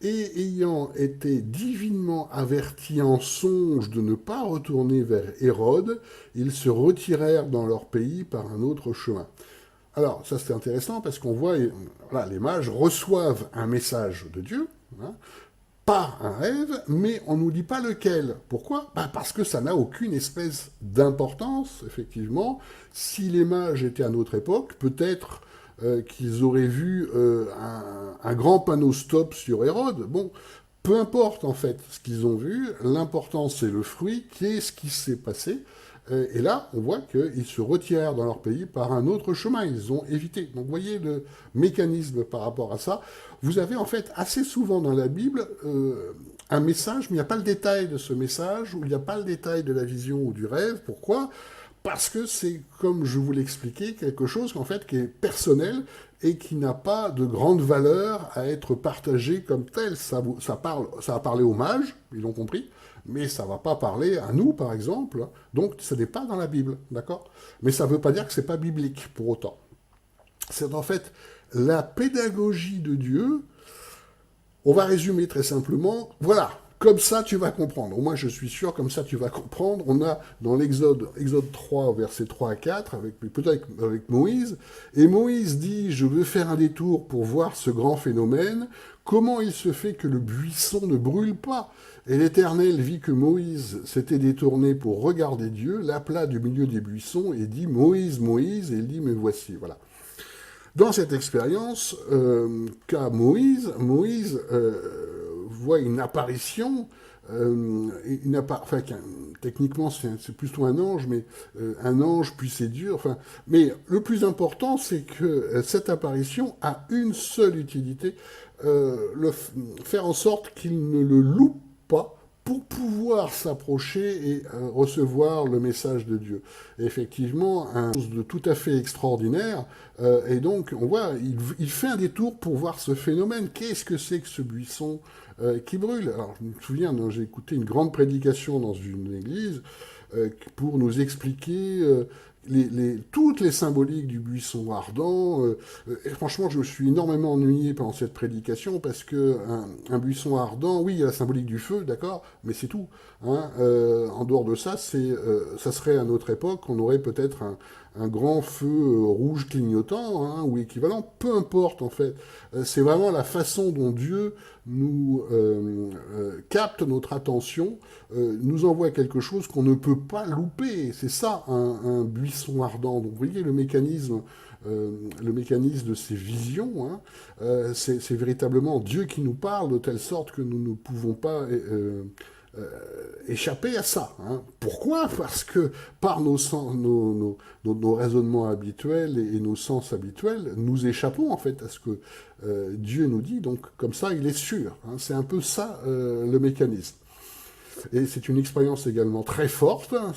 et ayant été divinement avertis en songe de ne pas retourner vers Hérode, ils se retirèrent dans leur pays par un autre chemin. Alors, ça c'est intéressant parce qu'on voit, voilà, les mages reçoivent un message de Dieu, hein, par un rêve, mais on ne nous dit pas lequel. Pourquoi ? Parce que ça n'a aucune espèce d'importance, effectivement. Si les mages étaient à notre époque, peut-être qu'ils auraient vu un grand panneau stop sur Hérode. Bon, peu importe en fait ce qu'ils ont vu, l'important c'est le fruit, qu'est-ce qui s'est passé. Et là, on voit qu'ils se retirèrent dans leur pays par un autre chemin. Ils ont évité. Donc, vous voyez le mécanisme par rapport à ça. Vous avez en fait assez souvent dans la Bible un message, mais il n'y a pas le détail de ce message, ou il n'y a pas le détail de la vision ou du rêve. Pourquoi ? Parce que c'est, comme je vous l'expliquais, quelque chose en fait qui est personnel et qui n'a pas de grande valeur à être partagé comme tel. Ça va parler aux mages, ils l'ont compris, mais ça va pas parler à nous, par exemple. Donc, ce n'est pas dans la Bible, d'accord? Mais ça ne veut pas dire que c'est pas biblique pour autant. C'est en fait la pédagogie de Dieu. On va résumer très simplement. Voilà, comme ça tu vas comprendre. Au moins je suis sûr, comme ça tu vas comprendre. On a dans Exode 3, versets 3 à 4, peut-être avec Moïse. Et Moïse dit, je veux faire un détour pour voir ce grand phénomène. Comment il se fait que le buisson ne brûle pas? Et l'Éternel vit que Moïse s'était détourné pour regarder Dieu, l'appela du milieu des buissons et dit, Moïse, Moïse, et il dit, me voici. Voilà. Dans cette expérience qu'a Moïse voit une apparition, techniquement c'est plutôt un ange, mais un ange puis c'est dur. Enfin, mais le plus important, c'est que cette apparition a une seule utilité, faire en sorte qu'il ne le loupe pas pour pouvoir s'approcher et recevoir le message de Dieu. Et effectivement, un chose de tout à fait extraordinaire, et donc on voit, il fait un détour pour voir ce phénomène. Qu'est-ce que c'est que ce buisson qui brûle? Alors je me souviens, j'ai écouté une grande prédication dans une église pour nous expliquer toutes les symboliques du buisson ardent. Et franchement, je me suis énormément ennuyé pendant cette prédication parce que un buisson ardent, oui, il y a la symbolique du feu, d'accord, mais c'est tout. Hein. En dehors de ça, ça serait à notre époque, on aurait peut-être un grand feu rouge clignotant, hein, ou équivalent, peu importe en fait. C'est vraiment la façon dont Dieu nous capte notre attention, nous envoie quelque chose qu'on ne peut pas louper. C'est ça un buisson ardent. Donc vous voyez le mécanisme de ces visions, hein, c'est véritablement Dieu qui nous parle de telle sorte que nous ne pouvons pas échapper à ça. Hein. Pourquoi? Parce que par nos raisonnements habituels et nos sens habituels, nous échappons en fait à ce que Dieu nous dit, donc comme ça il est sûr. Hein. C'est un peu ça le mécanisme. Et c'est une expérience également très forte, hein.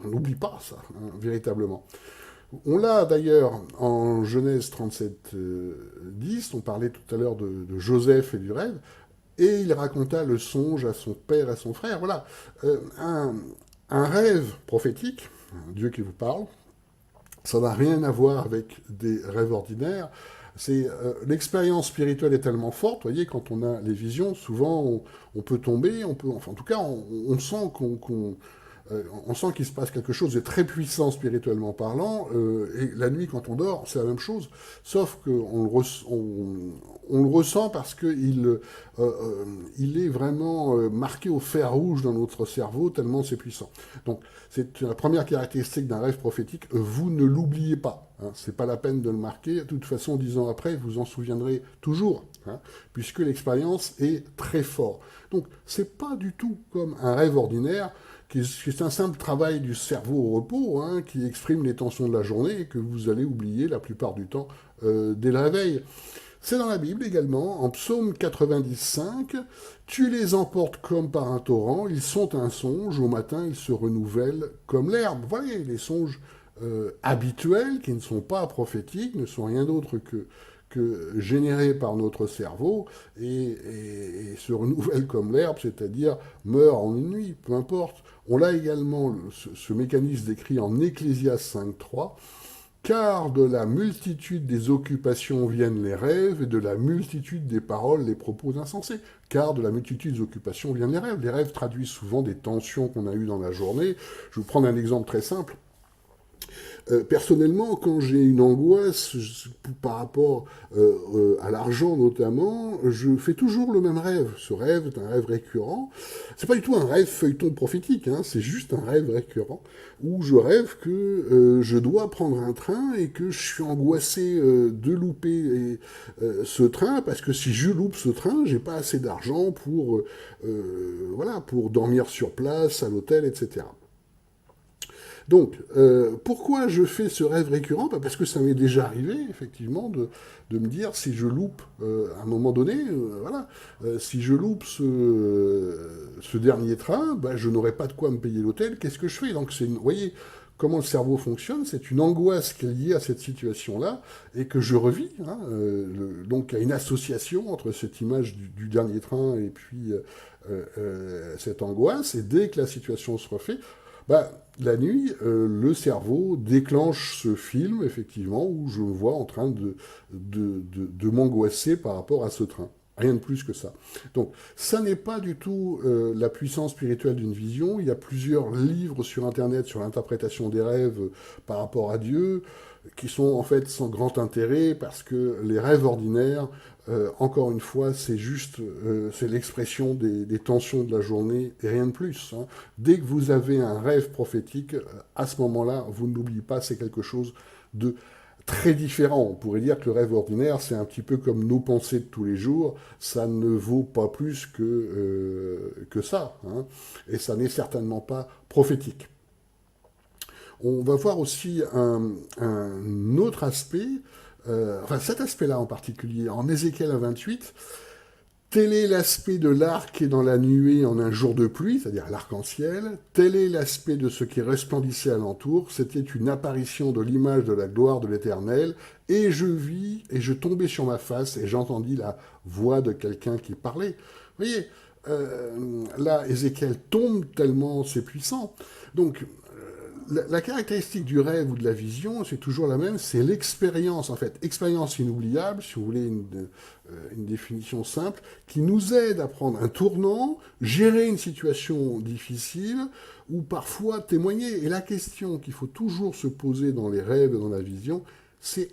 On n'oublie pas ça, hein, véritablement. On l'a d'ailleurs en Genèse 37, 10, on parlait tout à l'heure de Joseph et du rêve, et il raconta le songe à son père et à son frère. Voilà, un rêve prophétique, un Dieu qui vous parle, ça n'a rien à voir avec des rêves ordinaires. L'expérience spirituelle est tellement forte, vous voyez, quand on a les visions, souvent on peut tomber, enfin en tout cas on sent on sent qu'il se passe quelque chose de très puissant spirituellement parlant, et la nuit quand on dort, c'est la même chose, sauf qu'on le ressent parce qu'il il est vraiment marqué au fer rouge dans notre cerveau, tellement c'est puissant. Donc c'est la première caractéristique d'un rêve prophétique, vous ne l'oubliez pas. Hein, c'est pas la peine de le marquer, de toute façon 10 ans après, vous en souviendrez toujours, hein, puisque l'expérience est très forte. Donc c'est pas du tout comme un rêve ordinaire, qui est un simple travail du cerveau au repos, hein, qui exprime les tensions de la journée et que vous allez oublier la plupart du temps dès le réveil. C'est dans la Bible également, en psaume 95, « Tu les emportes comme par un torrent, ils sont un songe, au matin ils se renouvellent comme l'herbe. » Voilà, les songes habituels, qui ne sont pas prophétiques, ne sont rien d'autre que générés par notre cerveau et se renouvellent comme l'herbe, c'est-à-dire meurent en une nuit, peu importe. On l'a également, ce mécanisme décrit en Ecclésiaste 5.3, car de la multitude des occupations viennent les rêves, et de la multitude des paroles les propos insensés. Car de la multitude des occupations viennent les rêves. Les rêves traduisent souvent des tensions qu'on a eues dans la journée. Je vais vous prendre un exemple très simple. Personnellement, quand j'ai une angoisse par rapport à l'argent notamment, je fais toujours le même rêve. Ce rêve est un rêve récurrent. C'est pas du tout un rêve feuilleton prophétique, hein, c'est juste un rêve récurrent où je rêve que je dois prendre un train et que je suis angoissé de louper ce train parce que si je loupe ce train, j'ai pas assez d'argent pour voilà, pour dormir sur place, à l'hôtel, etc. Donc, pourquoi je fais ce rêve récurrent? Parce que ça m'est déjà arrivé, effectivement, de me dire, si je loupe, à un moment donné, voilà, si je loupe ce dernier train, je n'aurai pas de quoi me payer l'hôtel, qu'est-ce que je fais? Donc, vous voyez, comment le cerveau fonctionne, c'est une angoisse qui est liée à cette situation-là et que je revis. Hein, donc il y a une association entre cette image du dernier train et puis cette angoisse, et dès que la situation se refait, bah, la nuit, le cerveau déclenche ce film, effectivement, où je me vois en train de m'angoisser par rapport à ce train. Rien de plus que ça. Donc, ça n'est pas du tout la puissance spirituelle d'une vision. Il y a plusieurs livres sur Internet sur l'interprétation des rêves par rapport à Dieu, qui sont en fait sans grand intérêt, parce que les rêves ordinaires, encore une fois, c'est juste c'est l'expression des tensions de la journée et rien de plus. Hein. Dès que vous avez un rêve prophétique, à ce moment-là, vous n'oubliez pas, c'est quelque chose de très différent. On pourrait dire que le rêve ordinaire, c'est un petit peu comme nos pensées de tous les jours, ça ne vaut pas plus que ça, hein. Et ça n'est certainement pas prophétique. On va voir aussi un autre aspect, enfin cet aspect-là en particulier, en Ézéchiel 28, tel est l'aspect de l'arc qui est dans la nuée en un jour de pluie, c'est-à-dire l'arc-en-ciel. Tel est l'aspect de ce qui resplendissait alentour. C'était une apparition de l'image de la gloire de l'Éternel. Et je vis, et je tombais sur ma face, et j'entendis la voix de quelqu'un qui parlait. Vous voyez, là, Ézéchiel tombe tellement c'est puissant. Donc, la caractéristique du rêve ou de la vision, c'est toujours la même, c'est l'expérience, en fait. Expérience inoubliable, si vous voulez une définition simple, qui nous aide à prendre un tournant, gérer une situation difficile, ou parfois témoigner. Et la question qu'il faut toujours se poser dans les rêves et dans la vision, c'est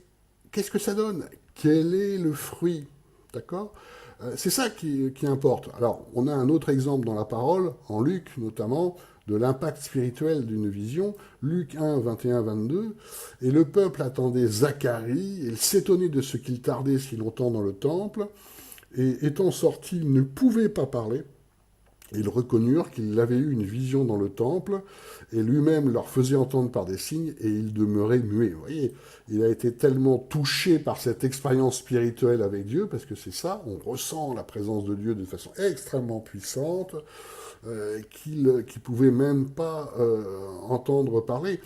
qu'est-ce que ça donne? Quel est le fruit? D'accord? C'est ça qui importe. Alors, on a un autre exemple dans la parole, en Luc notamment, de l'impact spirituel d'une vision, Luc 1, 21, 22, et le peuple attendait Zacharie, et il s'étonnait de ce qu'il tardait si longtemps dans le temple, et étant sorti, il ne pouvait pas parler. Ils reconnurent qu'il avait eu une vision dans le temple, et lui-même leur faisait entendre par des signes, et il demeurait muet. Vous voyez, il a été tellement touché par cette expérience spirituelle avec Dieu, parce que c'est ça, on ressent la présence de Dieu de façon extrêmement puissante, qu'il ne pouvait même pas entendre parler.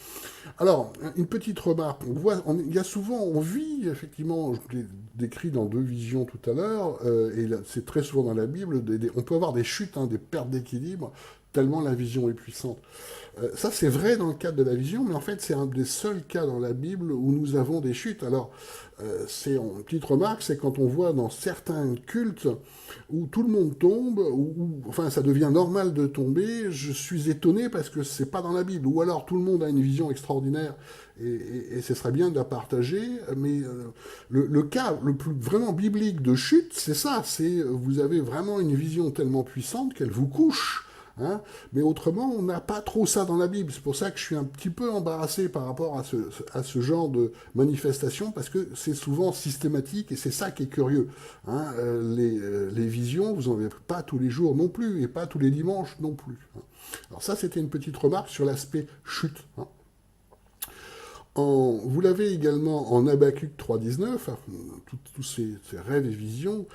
Alors, une petite remarque. Il y a souvent, on vit, effectivement, je l'ai décrit dans 2 visions tout à l'heure, et c'est très souvent dans la Bible, on peut avoir des chutes, hein, des pertes d'équilibre, tellement la vision est puissante. Ça, c'est vrai dans le cadre de la vision, mais en fait, c'est un des seuls cas dans la Bible où nous avons des chutes. Alors, une petite remarque, c'est quand on voit dans certains cultes où tout le monde tombe, enfin, ça devient normal de tomber, je suis étonné parce que c'est pas dans la Bible. Ou alors, tout le monde a une vision extraordinaire et ce serait bien de la partager, mais le cas le plus vraiment biblique de chute, c'est ça, c'est vous avez vraiment une vision tellement puissante qu'elle vous couche. Hein, mais autrement, on n'a pas trop ça dans la Bible. C'est pour ça que je suis un petit peu embarrassé par rapport à ce genre de manifestation, parce que c'est souvent systématique, et c'est ça qui est curieux. Hein, les visions, vous n'en avez pas tous les jours non plus, et pas tous les dimanches non plus. Hein. Alors ça, c'était une petite remarque sur l'aspect chute. Hein. Vous l'avez également en Habakkuk 3.19, tous ces rêves et visions.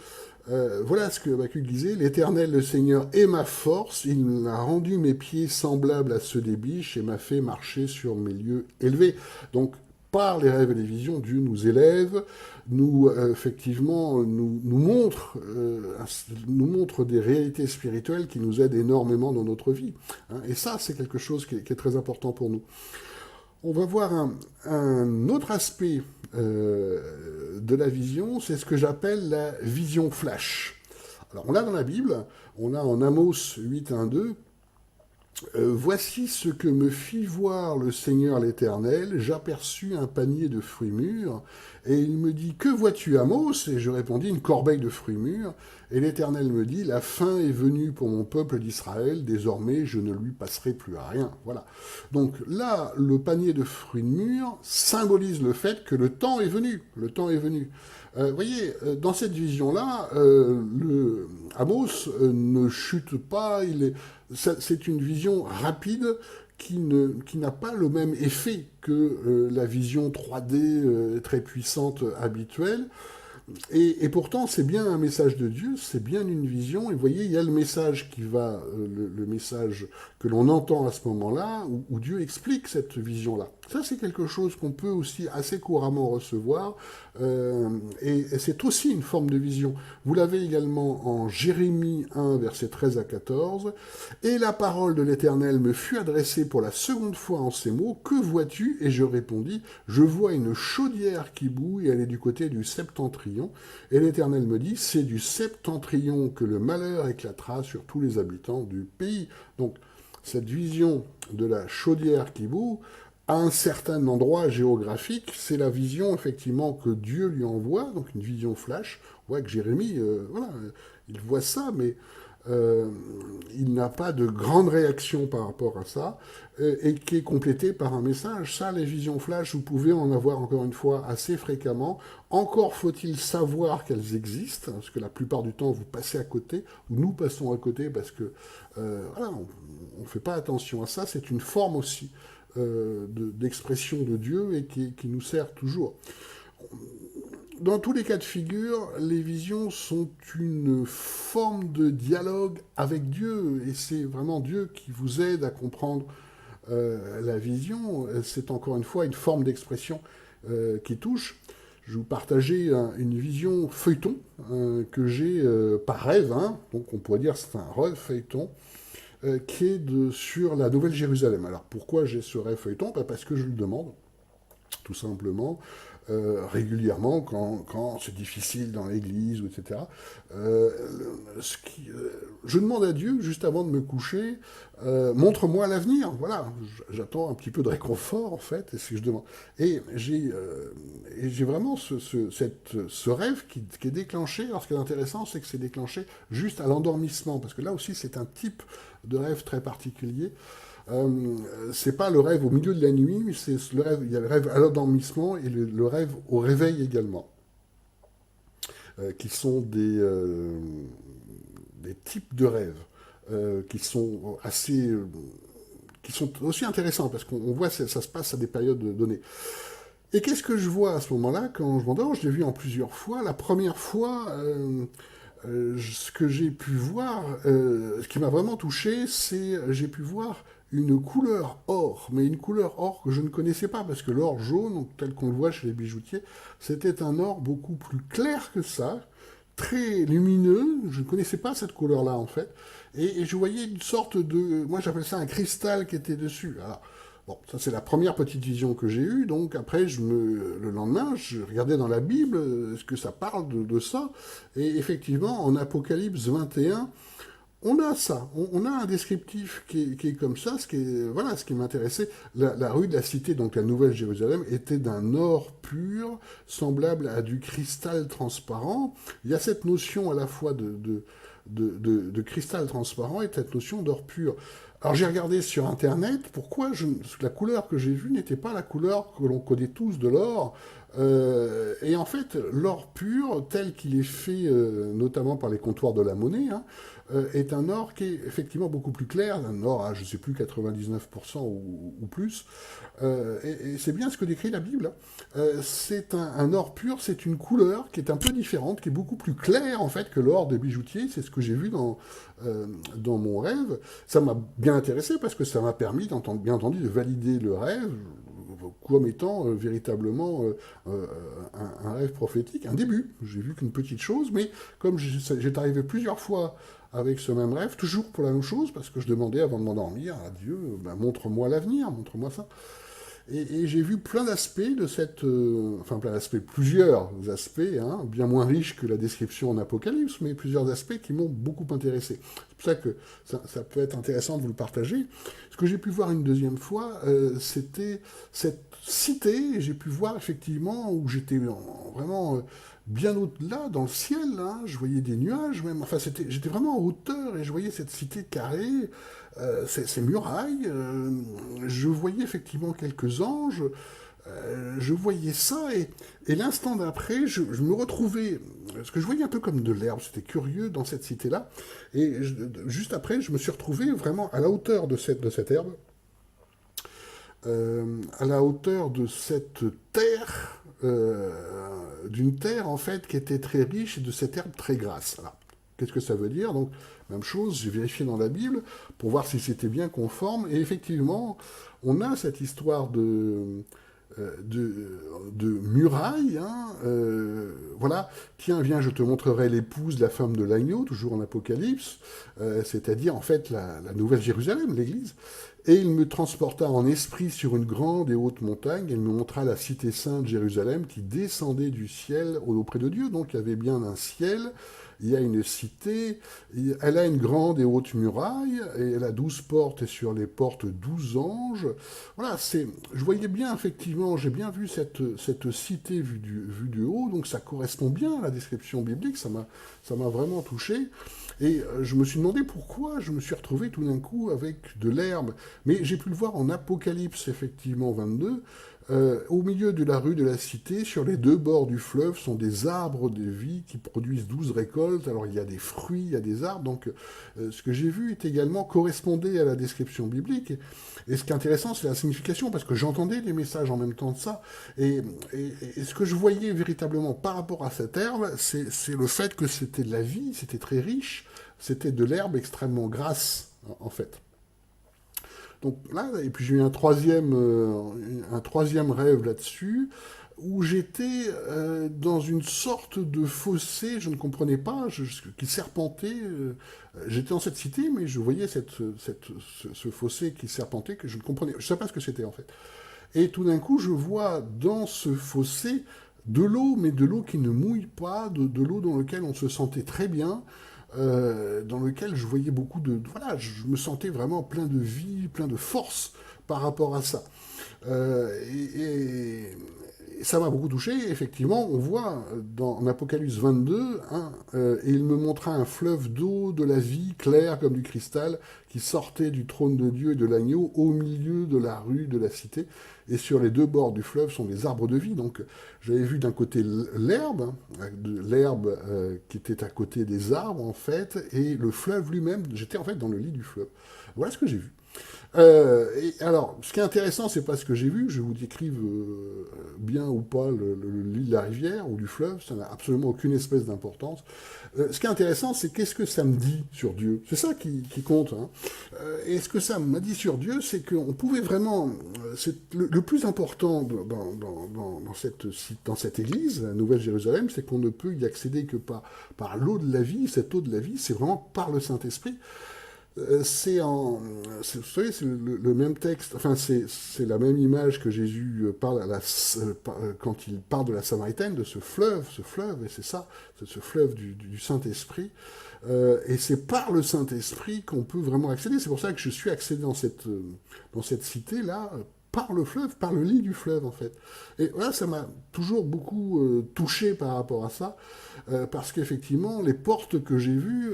Voilà ce que Habakkuk disait, l'Éternel, le Seigneur, est ma force, il a rendu mes pieds semblables à ceux des biches et m'a fait marcher sur mes lieux élevés. Donc, par les rêves et les visions, Dieu nous élève, effectivement, nous montre des réalités spirituelles qui nous aident énormément dans notre vie. Hein. Et ça, c'est quelque chose qui est très important pour nous. On va voir un autre aspect de la vision, c'est ce que j'appelle la vision flash. Alors on l'a dans la Bible, on a en Amos 8, 1, 2, voici ce que me fit voir le Seigneur l'Éternel, j'aperçus un panier de fruits mûrs, et il me dit, que vois-tu Amos? Et je répondis, une corbeille de fruits mûrs, et l'Éternel me dit, la fin est venue pour mon peuple d'Israël, désormais je ne lui passerai plus à rien. Voilà. Donc là, le panier de fruits mûrs symbolise le fait que le temps est venu. Le temps est venu. Voyez, dans cette vision-là, Amos ne chute pas, c'est une vision rapide qui n'a pas le même effet que la vision 3D très puissante habituelle. Et pourtant, c'est bien un message de Dieu, c'est bien une vision. Et vous voyez, il y a le message qui va, le message que l'on entend à ce moment-là, où Dieu explique cette vision-là. Ça, c'est quelque chose qu'on peut aussi assez couramment recevoir, et c'est aussi une forme de vision. Vous l'avez également en Jérémie 1, versets 13 à 14. Et la parole de l'Éternel me fut adressée pour la seconde fois en ces mots. Que vois-tu? Et je répondis, je vois une chaudière qui bout, et elle est du côté du septentrion. Et l'Éternel me dit, c'est du septentrion que le malheur éclatera sur tous les habitants du pays. Donc, cette vision de la chaudière qui bout, à un certain endroit géographique, c'est la vision effectivement que Dieu lui envoie, donc une vision flash. On voit que Jérémie, voilà, il voit ça, mais euh, il n'a pas de grande réaction par rapport à ça, et qui est complété par un message. Ça, les visions flash, vous pouvez en avoir encore une fois assez fréquemment. Encore faut-il savoir qu'elles existent, parce que la plupart du temps, vous passez à côté, ou nous passons à côté, parce que voilà, on ne fait pas attention à ça. C'est une forme aussi d'expression de Dieu et qui nous sert toujours. Dans tous les cas de figure, les visions sont une forme de dialogue avec Dieu, et c'est vraiment Dieu qui vous aide à comprendre la vision. C'est encore une fois une forme d'expression qui touche. Je vais vous partager une vision feuilleton que j'ai par rêve, hein, donc on pourrait dire que c'est un rêve feuilleton, qui est sur la Nouvelle Jérusalem. Alors pourquoi j'ai ce rêve feuilleton? Parce que je le demande, tout simplement, régulièrement quand c'est difficile dans l'église, etc. Euh, je demande à Dieu, juste avant de me coucher, montre-moi l'avenir. Voilà, j'attends un petit peu de réconfort, en fait, et ce que je demande. Et j'ai vraiment ce rêve qui est déclenché. Alors, ce qui est intéressant, c'est que c'est déclenché juste à l'endormissement, parce que là aussi, c'est un type de rêve très particulier. C'est pas le rêve au milieu de la nuit, mais c'est le rêve. Il y a le rêve à l'endormissement et le rêve au réveil également, qui sont des types de rêves qui sont qui sont aussi intéressants parce qu'on voit que ça se passe à des périodes données. Et qu'est-ce que je vois à ce moment-là quand je m'endors? Je l'ai vu en plusieurs fois. La première fois, ce que j'ai pu voir, ce qui m'a vraiment touché, c'est j'ai pu voir une couleur or, mais une couleur or que je ne connaissais pas, parce que l'or jaune, donc tel qu'on le voit chez les bijoutiers, c'était un or beaucoup plus clair que ça, très lumineux. Je ne connaissais pas cette couleur-là en fait, et je voyais une sorte de, moi j'appelle ça un cristal qui était dessus. Alors, bon, ça c'est la première petite vision que j'ai eue. Donc après, le lendemain, je regardais dans la Bible, est-ce que ça parle de ça? Et effectivement, en Apocalypse 21, on a ça. On a un descriptif qui est comme ça. Voilà, ce qui m'intéressait. La rue de la Cité, donc la Nouvelle Jérusalem, était d'un or pur, semblable à du cristal transparent. Il y a cette notion à la fois de cristal transparent et cette notion d'or pur. Alors j'ai regardé sur Internet pourquoi la couleur que j'ai vue n'était pas la couleur que l'on connaît tous de l'or. Et en fait, l'or pur, tel qu'il est fait notamment par les comptoirs de la monnaie, hein, est un or qui est effectivement beaucoup plus clair, un or à, je ne sais plus, 99% ou plus. Et c'est bien ce que décrit la Bible. C'est un or pur, c'est une couleur qui est un peu différente, qui est beaucoup plus claire en fait que l'or des bijoutiers. C'est ce que j'ai vu dans mon rêve. Ça m'a bien intéressé parce que ça m'a permis, bien entendu, de valider le rêve comme étant véritablement un rêve prophétique, un début. J'ai vu qu'une petite chose, mais comme j'étais arrivé plusieurs fois avec ce même rêve, toujours pour la même chose, parce que je demandais avant de m'endormir à Dieu, ben, montre-moi l'avenir, montre-moi ça. Et j'ai vu plein d'aspects de enfin plein d'aspects, plusieurs aspects, hein, bien moins riches que la description en Apocalypse, mais plusieurs aspects qui m'ont beaucoup intéressé. C'est pour ça que ça peut être intéressant de vous le partager. Ce que j'ai pu voir une deuxième fois, c'était cette cité, et j'ai pu voir effectivement où j'étais vraiment bien au-delà, dans le ciel, hein, je voyais des nuages même, enfin j'étais vraiment en hauteur et je voyais cette cité carrée, ces murailles, je voyais effectivement quelques anges, je voyais ça, et l'instant d'après, je me retrouvais, parce que je voyais un peu comme de l'herbe, c'était curieux dans cette cité-là, et juste après, je me suis retrouvé vraiment à la hauteur de cette herbe, à la hauteur de cette terre d'une terre en fait qui était très riche et de cette herbe très grasse. Alors, qu'est-ce que ça veut dire? Donc, même chose, j'ai vérifié dans la Bible pour voir si c'était bien conforme. Et effectivement, on a cette histoire de muraille, hein, voilà, tiens, viens, je te montrerai l'épouse, la femme de l'agneau, toujours en Apocalypse, c'est-à-dire en fait la Nouvelle Jérusalem, l'Église. Et il me transporta en esprit sur une grande et haute montagne, et il me montra la cité sainte Jérusalem qui descendait du ciel auprès de Dieu. Donc il y avait bien un ciel, il y a une cité, elle a une grande et haute muraille, et elle a 12 portes, et sur les portes 12 anges. Voilà, je voyais bien, effectivement, j'ai bien vu cette cité vue du haut, donc ça correspond bien à la description biblique, ça m'a vraiment touché. Et je me suis demandé pourquoi je me suis retrouvé tout d'un coup avec de l'herbe. Mais j'ai pu le voir en Apocalypse, effectivement, 22. Au milieu de la rue de la cité, sur les deux bords du fleuve, sont des arbres de vie qui produisent 12 récoltes. Alors il y a des fruits, il y a des arbres. Donc ce que j'ai vu est également correspondait à la description biblique. Et ce qui est intéressant, c'est la signification, parce que j'entendais les messages en même temps de ça. Et ce que je voyais véritablement par rapport à cette herbe, c'est le fait que c'était de la vie, c'était très riche, c'était de l'herbe extrêmement grasse, en fait. Donc là, et puis j'ai eu un troisième rêve là-dessus, où j'étais dans une sorte de fossé, je ne comprenais pas, qui serpentait. J'étais dans cette cité, mais je voyais ce fossé qui serpentait, que je ne comprenais, je ne savais pas ce que c'était en fait. Et tout d'un coup, je vois dans ce fossé de l'eau, mais de l'eau qui ne mouille pas, de l'eau dans laquelle on se sentait très bien, dans lequel je voyais beaucoup voilà, je me sentais vraiment plein de vie, plein de force par rapport à ça. Euh, et, et ça m'a beaucoup touché. Effectivement, on voit en Apocalypse 22, hein, et il me montra un fleuve d'eau de la vie, clair comme du cristal, qui sortait du trône de Dieu et de l'agneau au milieu de la rue de la cité. Et sur les deux bords du fleuve sont des arbres de vie. Donc j'avais vu d'un côté l'herbe, hein, l'herbe qui était à côté des arbres en fait, et le fleuve lui-même. J'étais en fait dans le lit du fleuve. Voilà ce que j'ai vu. Et alors, ce qui est intéressant, c'est pas ce que j'ai vu, je vous décrive bien ou pas le lit de la rivière ou du fleuve, ça n'a absolument aucune espèce d'importance. Ce qui est intéressant, c'est qu'est-ce que ça me dit sur Dieu. C'est ça qui compte. Hein. Et ce que ça m'a dit sur Dieu, c'est qu'on pouvait vraiment... c'est le plus important dans cette église, la Nouvelle Jérusalem, c'est qu'on ne peut y accéder que par l'eau de la vie. Cette eau de la vie, c'est vraiment par le Saint-Esprit. Vous savez, c'est le même texte, enfin c'est la même image que Jésus parle quand il parle de la Samaritaine, de ce fleuve, et c'est ça, c'est ce fleuve du Saint-Esprit, et c'est par le Saint-Esprit qu'on peut vraiment accéder. C'est pour ça que je suis accédé dans cette cité-là, par le fleuve, par le lit du fleuve en fait. Et voilà, ça m'a toujours beaucoup touché par rapport à ça, parce qu'effectivement, les portes que j'ai vues,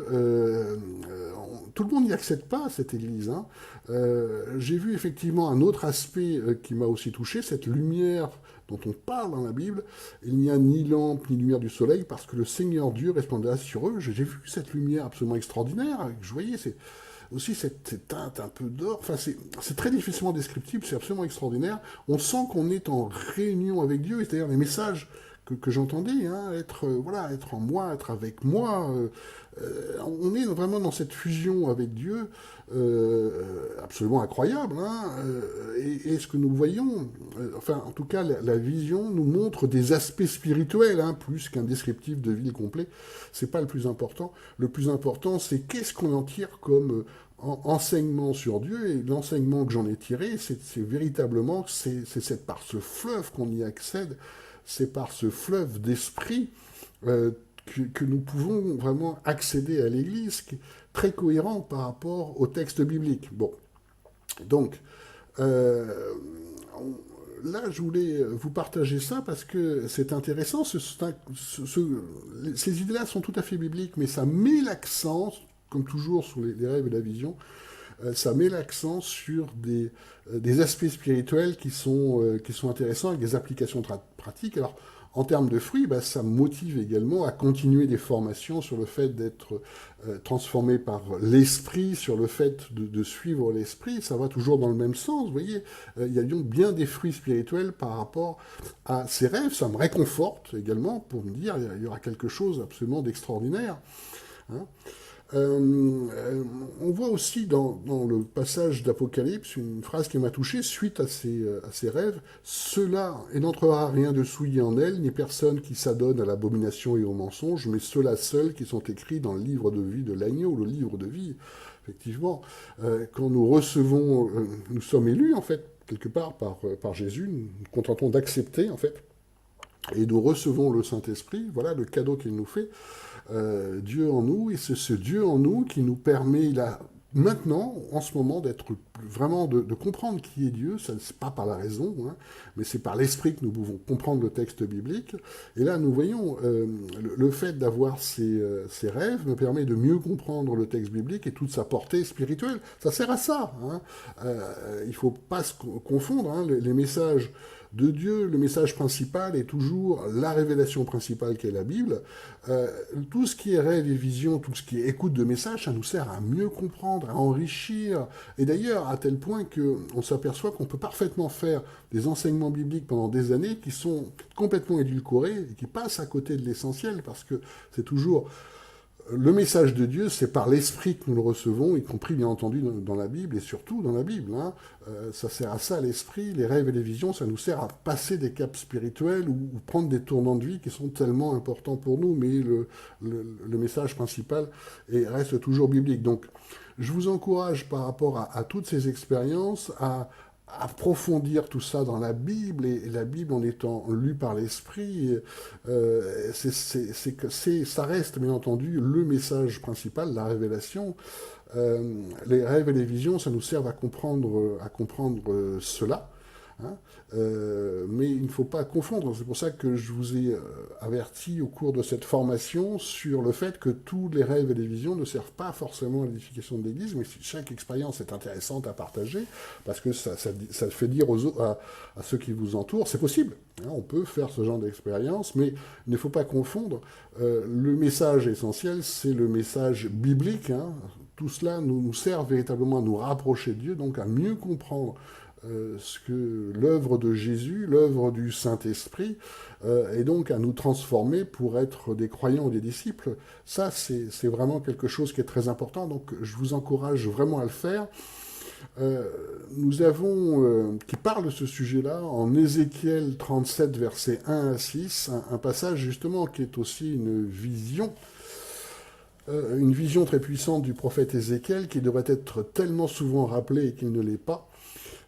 tout le monde n'y accède pas à cette église. Hein. J'ai vu effectivement un autre aspect qui m'a aussi touché, cette lumière dont on parle dans la Bible. Il n'y a ni lampe ni lumière du soleil parce que le Seigneur Dieu répandra sur eux. J'ai vu cette lumière absolument extraordinaire. Je voyais aussi cette teinte un peu d'or. Enfin, c'est très difficilement descriptible, c'est absolument extraordinaire. On sent qu'on est en réunion avec Dieu, et c'est-à-dire les messages que j'entendais, hein, voilà, être en moi, être avec moi. On est vraiment dans cette fusion avec Dieu, absolument incroyable. Hein, et ce que nous voyons, enfin, en tout cas, la vision nous montre des aspects spirituels, hein, plus qu'un descriptif de vie complet. C'est pas le plus important. Le plus important, c'est qu'est-ce qu'on en tire comme enseignement sur Dieu. Et l'enseignement que j'en ai tiré, c'est véritablement, c'est par ce fleuve qu'on y accède. C'est par ce fleuve d'esprit que nous pouvons vraiment accéder à l'Église, qui est très cohérent par rapport au texte biblique. Bon, donc, là, je voulais vous partager ça parce que c'est intéressant. Ces idées-là sont tout à fait bibliques, mais ça met l'accent, comme toujours sur les rêves et la vision, ça met l'accent sur des aspects spirituels qui sont intéressants, avec des applications pratiques. Alors, En termes de fruits, bah, ça me motive également à continuer des formations sur le fait d'être transformé par l'esprit, sur le fait de suivre l'esprit. Ça va toujours dans le même sens, vous voyez. Il y a donc bien des fruits spirituels par rapport à ces rêves. Ça me réconforte également pour me dire il y aura quelque chose absolument d'extraordinaire. Hein. On voit aussi dans le passage d'Apocalypse une phrase qui m'a touché suite à ces rêves. Cela, et n'entrera rien de souillé en elle, ni personne qui s'adonne à l'abomination et au mensonge, mais ceux-là seuls qui sont écrits dans le livre de vie de l'agneau, le livre de vie. Effectivement, quand nous recevons, nous sommes élus en fait, quelque part par Jésus, nous nous contentons d'accepter en fait, et nous recevons le Saint-Esprit, voilà le cadeau qu'il nous fait. Dieu en nous, et c'est ce Dieu en nous qui nous permet là, maintenant, en ce moment, d'être vraiment de comprendre qui est Dieu. Ça, c'est pas par la raison, hein, mais c'est par l'esprit que nous pouvons comprendre le texte biblique. Et là, nous voyons le fait d'avoir ces rêves me permet de mieux comprendre le texte biblique et toute sa portée spirituelle. Ça sert à ça. Hein. Il ne faut pas se confondre. Hein, les messages de Dieu, le message principal est toujours la révélation principale qu'est la Bible. Tout ce qui est rêve et vision, tout ce qui est écoute de messages, ça nous sert à mieux comprendre, à enrichir. Et d'ailleurs, à tel point qu'on s'aperçoit qu'on peut parfaitement faire des enseignements bibliques pendant des années qui sont complètement édulcorés et qui passent à côté de l'essentiel parce que c'est toujours le message de Dieu, c'est par l'esprit que nous le recevons, y compris bien entendu dans la Bible et surtout dans la Bible. Hein. Ça sert à ça l'esprit, les rêves et les visions, ça nous sert à passer des caps spirituels ou prendre des tournants de vie qui sont tellement importants pour nous, mais le message principal reste toujours biblique. Donc je vous encourage par rapport à toutes ces expériences à approfondir tout ça dans la Bible, et la Bible en étant lue par l'Esprit, ça reste bien entendu le message principal, la révélation. Les rêves et les visions, ça nous sert à comprendre cela. Hein. Mais il ne faut pas confondre. C'est pour ça que je vous ai averti au cours de cette formation sur le fait que tous les rêves et les visions ne servent pas forcément à l'édification de l'Église, mais chaque expérience est intéressante à partager, parce que ça fait dire à ceux qui vous entourent, c'est possible. Hein, on peut faire ce genre d'expérience, mais il ne faut pas confondre. Le message essentiel, c'est le message biblique. Hein. Tout cela nous sert véritablement à nous rapprocher de Dieu, donc à mieux comprendre ce que l'œuvre de Jésus, l'œuvre du Saint-Esprit, et donc à nous transformer pour être des croyants ou des disciples. Ça, c'est vraiment quelque chose qui est très important, donc je vous encourage vraiment à le faire. Nous avons, qui parle de ce sujet-là, en Ézéchiel 37, versets 1 à 6, un passage justement qui est aussi une vision très puissante du prophète Ézéchiel, qui devrait être tellement souvent rappelée et qu'il ne l'est pas.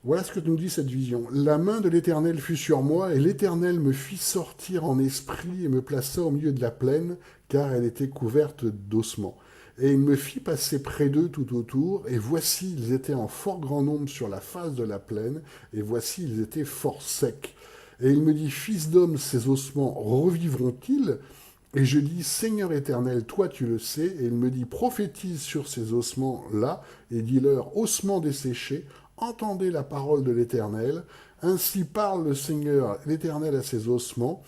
Voilà ce que nous dit cette vision. La main de l'Éternel fut sur moi, et l'Éternel me fit sortir en esprit et me plaça au milieu de la plaine, car elle était couverte d'ossements. Et il me fit passer près d'eux tout autour, et voici, ils étaient en fort grand nombre sur la face de la plaine, et voici, ils étaient fort secs. Et il me dit, fils d'homme, ces ossements revivront-ils ? Et je dis, Seigneur éternel, toi tu le sais. Et il me dit, prophétise sur ces ossements-là, et dis-leur, ossements desséchés, entendez la parole de l'Éternel. Ainsi parle le Seigneur, l'Éternel, à ses ossements.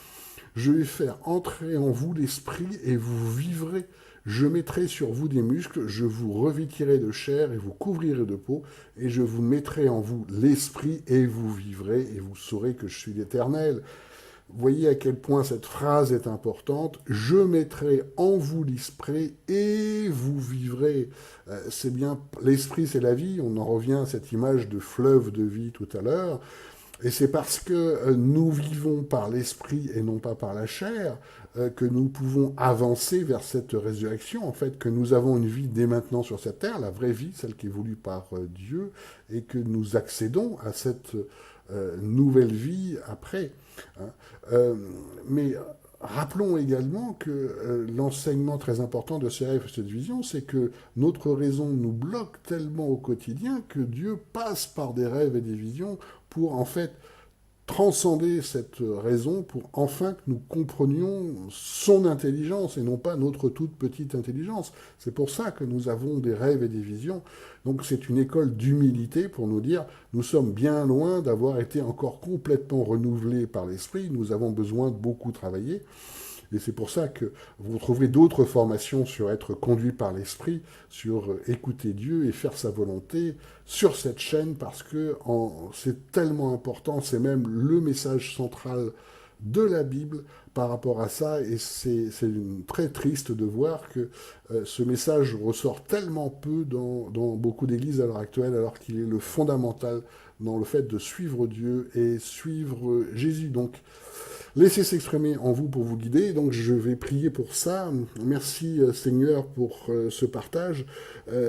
Je vais faire entrer en vous l'esprit et vous vivrez. Je mettrai sur vous des muscles, je vous revêtirai de chair et vous couvrirai de peau, et je vous mettrai en vous l'esprit et vous vivrez, et vous saurez que je suis l'Éternel. Voyez à quel point cette phrase est importante. Je mettrai en vous l'esprit et vous vivrez. C'est bien, l'esprit c'est la vie. On en revient à cette image de fleuve de vie tout à l'heure. Et c'est parce que nous vivons par l'esprit et non pas par la chair que nous pouvons avancer vers cette résurrection, en fait, que nous avons une vie dès maintenant sur cette terre, la vraie vie, celle qui est voulue par Dieu, et que nous accédons à cette nouvelle vie après. Hein. Mais rappelons également que l'enseignement très important de ces rêves et cette vision, c'est que notre raison nous bloque tellement au quotidien que Dieu passe par des rêves et des visions pour en fait transcender cette raison pour enfin que nous comprenions son intelligence et non pas notre toute petite intelligence. C'est pour ça que nous avons des rêves et des visions. Donc c'est une école d'humilité pour nous dire nous sommes bien loin d'avoir été encore complètement renouvelés par l'esprit, nous avons besoin de beaucoup travailler. Et c'est pour ça que vous trouverez d'autres formations sur être conduit par l'esprit, sur écouter Dieu et faire sa volonté sur cette chaîne parce que c'est tellement important, c'est même le message central de la Bible par rapport à ça et c'est très triste de voir que ce message ressort tellement peu dans beaucoup d'églises à l'heure actuelle alors qu'il est le fondamental dans le fait de suivre Dieu et suivre Jésus. Donc, laissez s'exprimer en vous pour vous guider. Donc je vais prier pour ça. Merci Seigneur pour ce partage.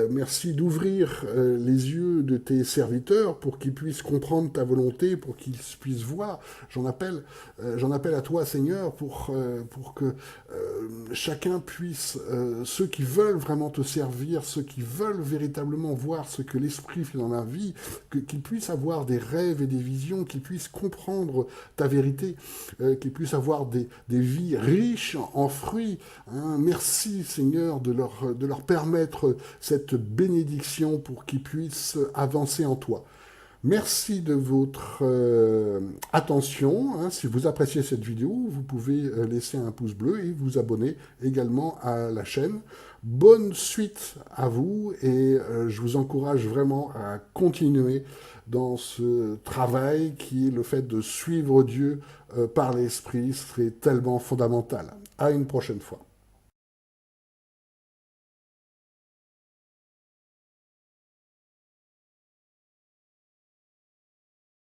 Merci d'ouvrir les yeux de tes serviteurs pour qu'ils puissent comprendre ta volonté, pour qu'ils puissent voir. J'en appelle à toi Seigneur pour que chacun puisse, ceux qui veulent vraiment te servir, ceux qui veulent véritablement voir ce que l'Esprit fait dans la vie, qu'ils puissent avoir des rêves et des visions, qu'ils puissent comprendre ta vérité, qu'ils puissent avoir des vies riches en fruits. Hein. Merci Seigneur de leur permettre cette bénédiction pour qu'ils puissent avancer en toi. Merci de votre attention. Hein. Si vous appréciez cette vidéo, vous pouvez laisser un pouce bleu et vous abonner également à la chaîne. Bonne suite à vous et je vous encourage vraiment à continuer dans ce travail qui est le fait de suivre Dieu par l'Esprit. C'est tellement fondamental. À une prochaine fois.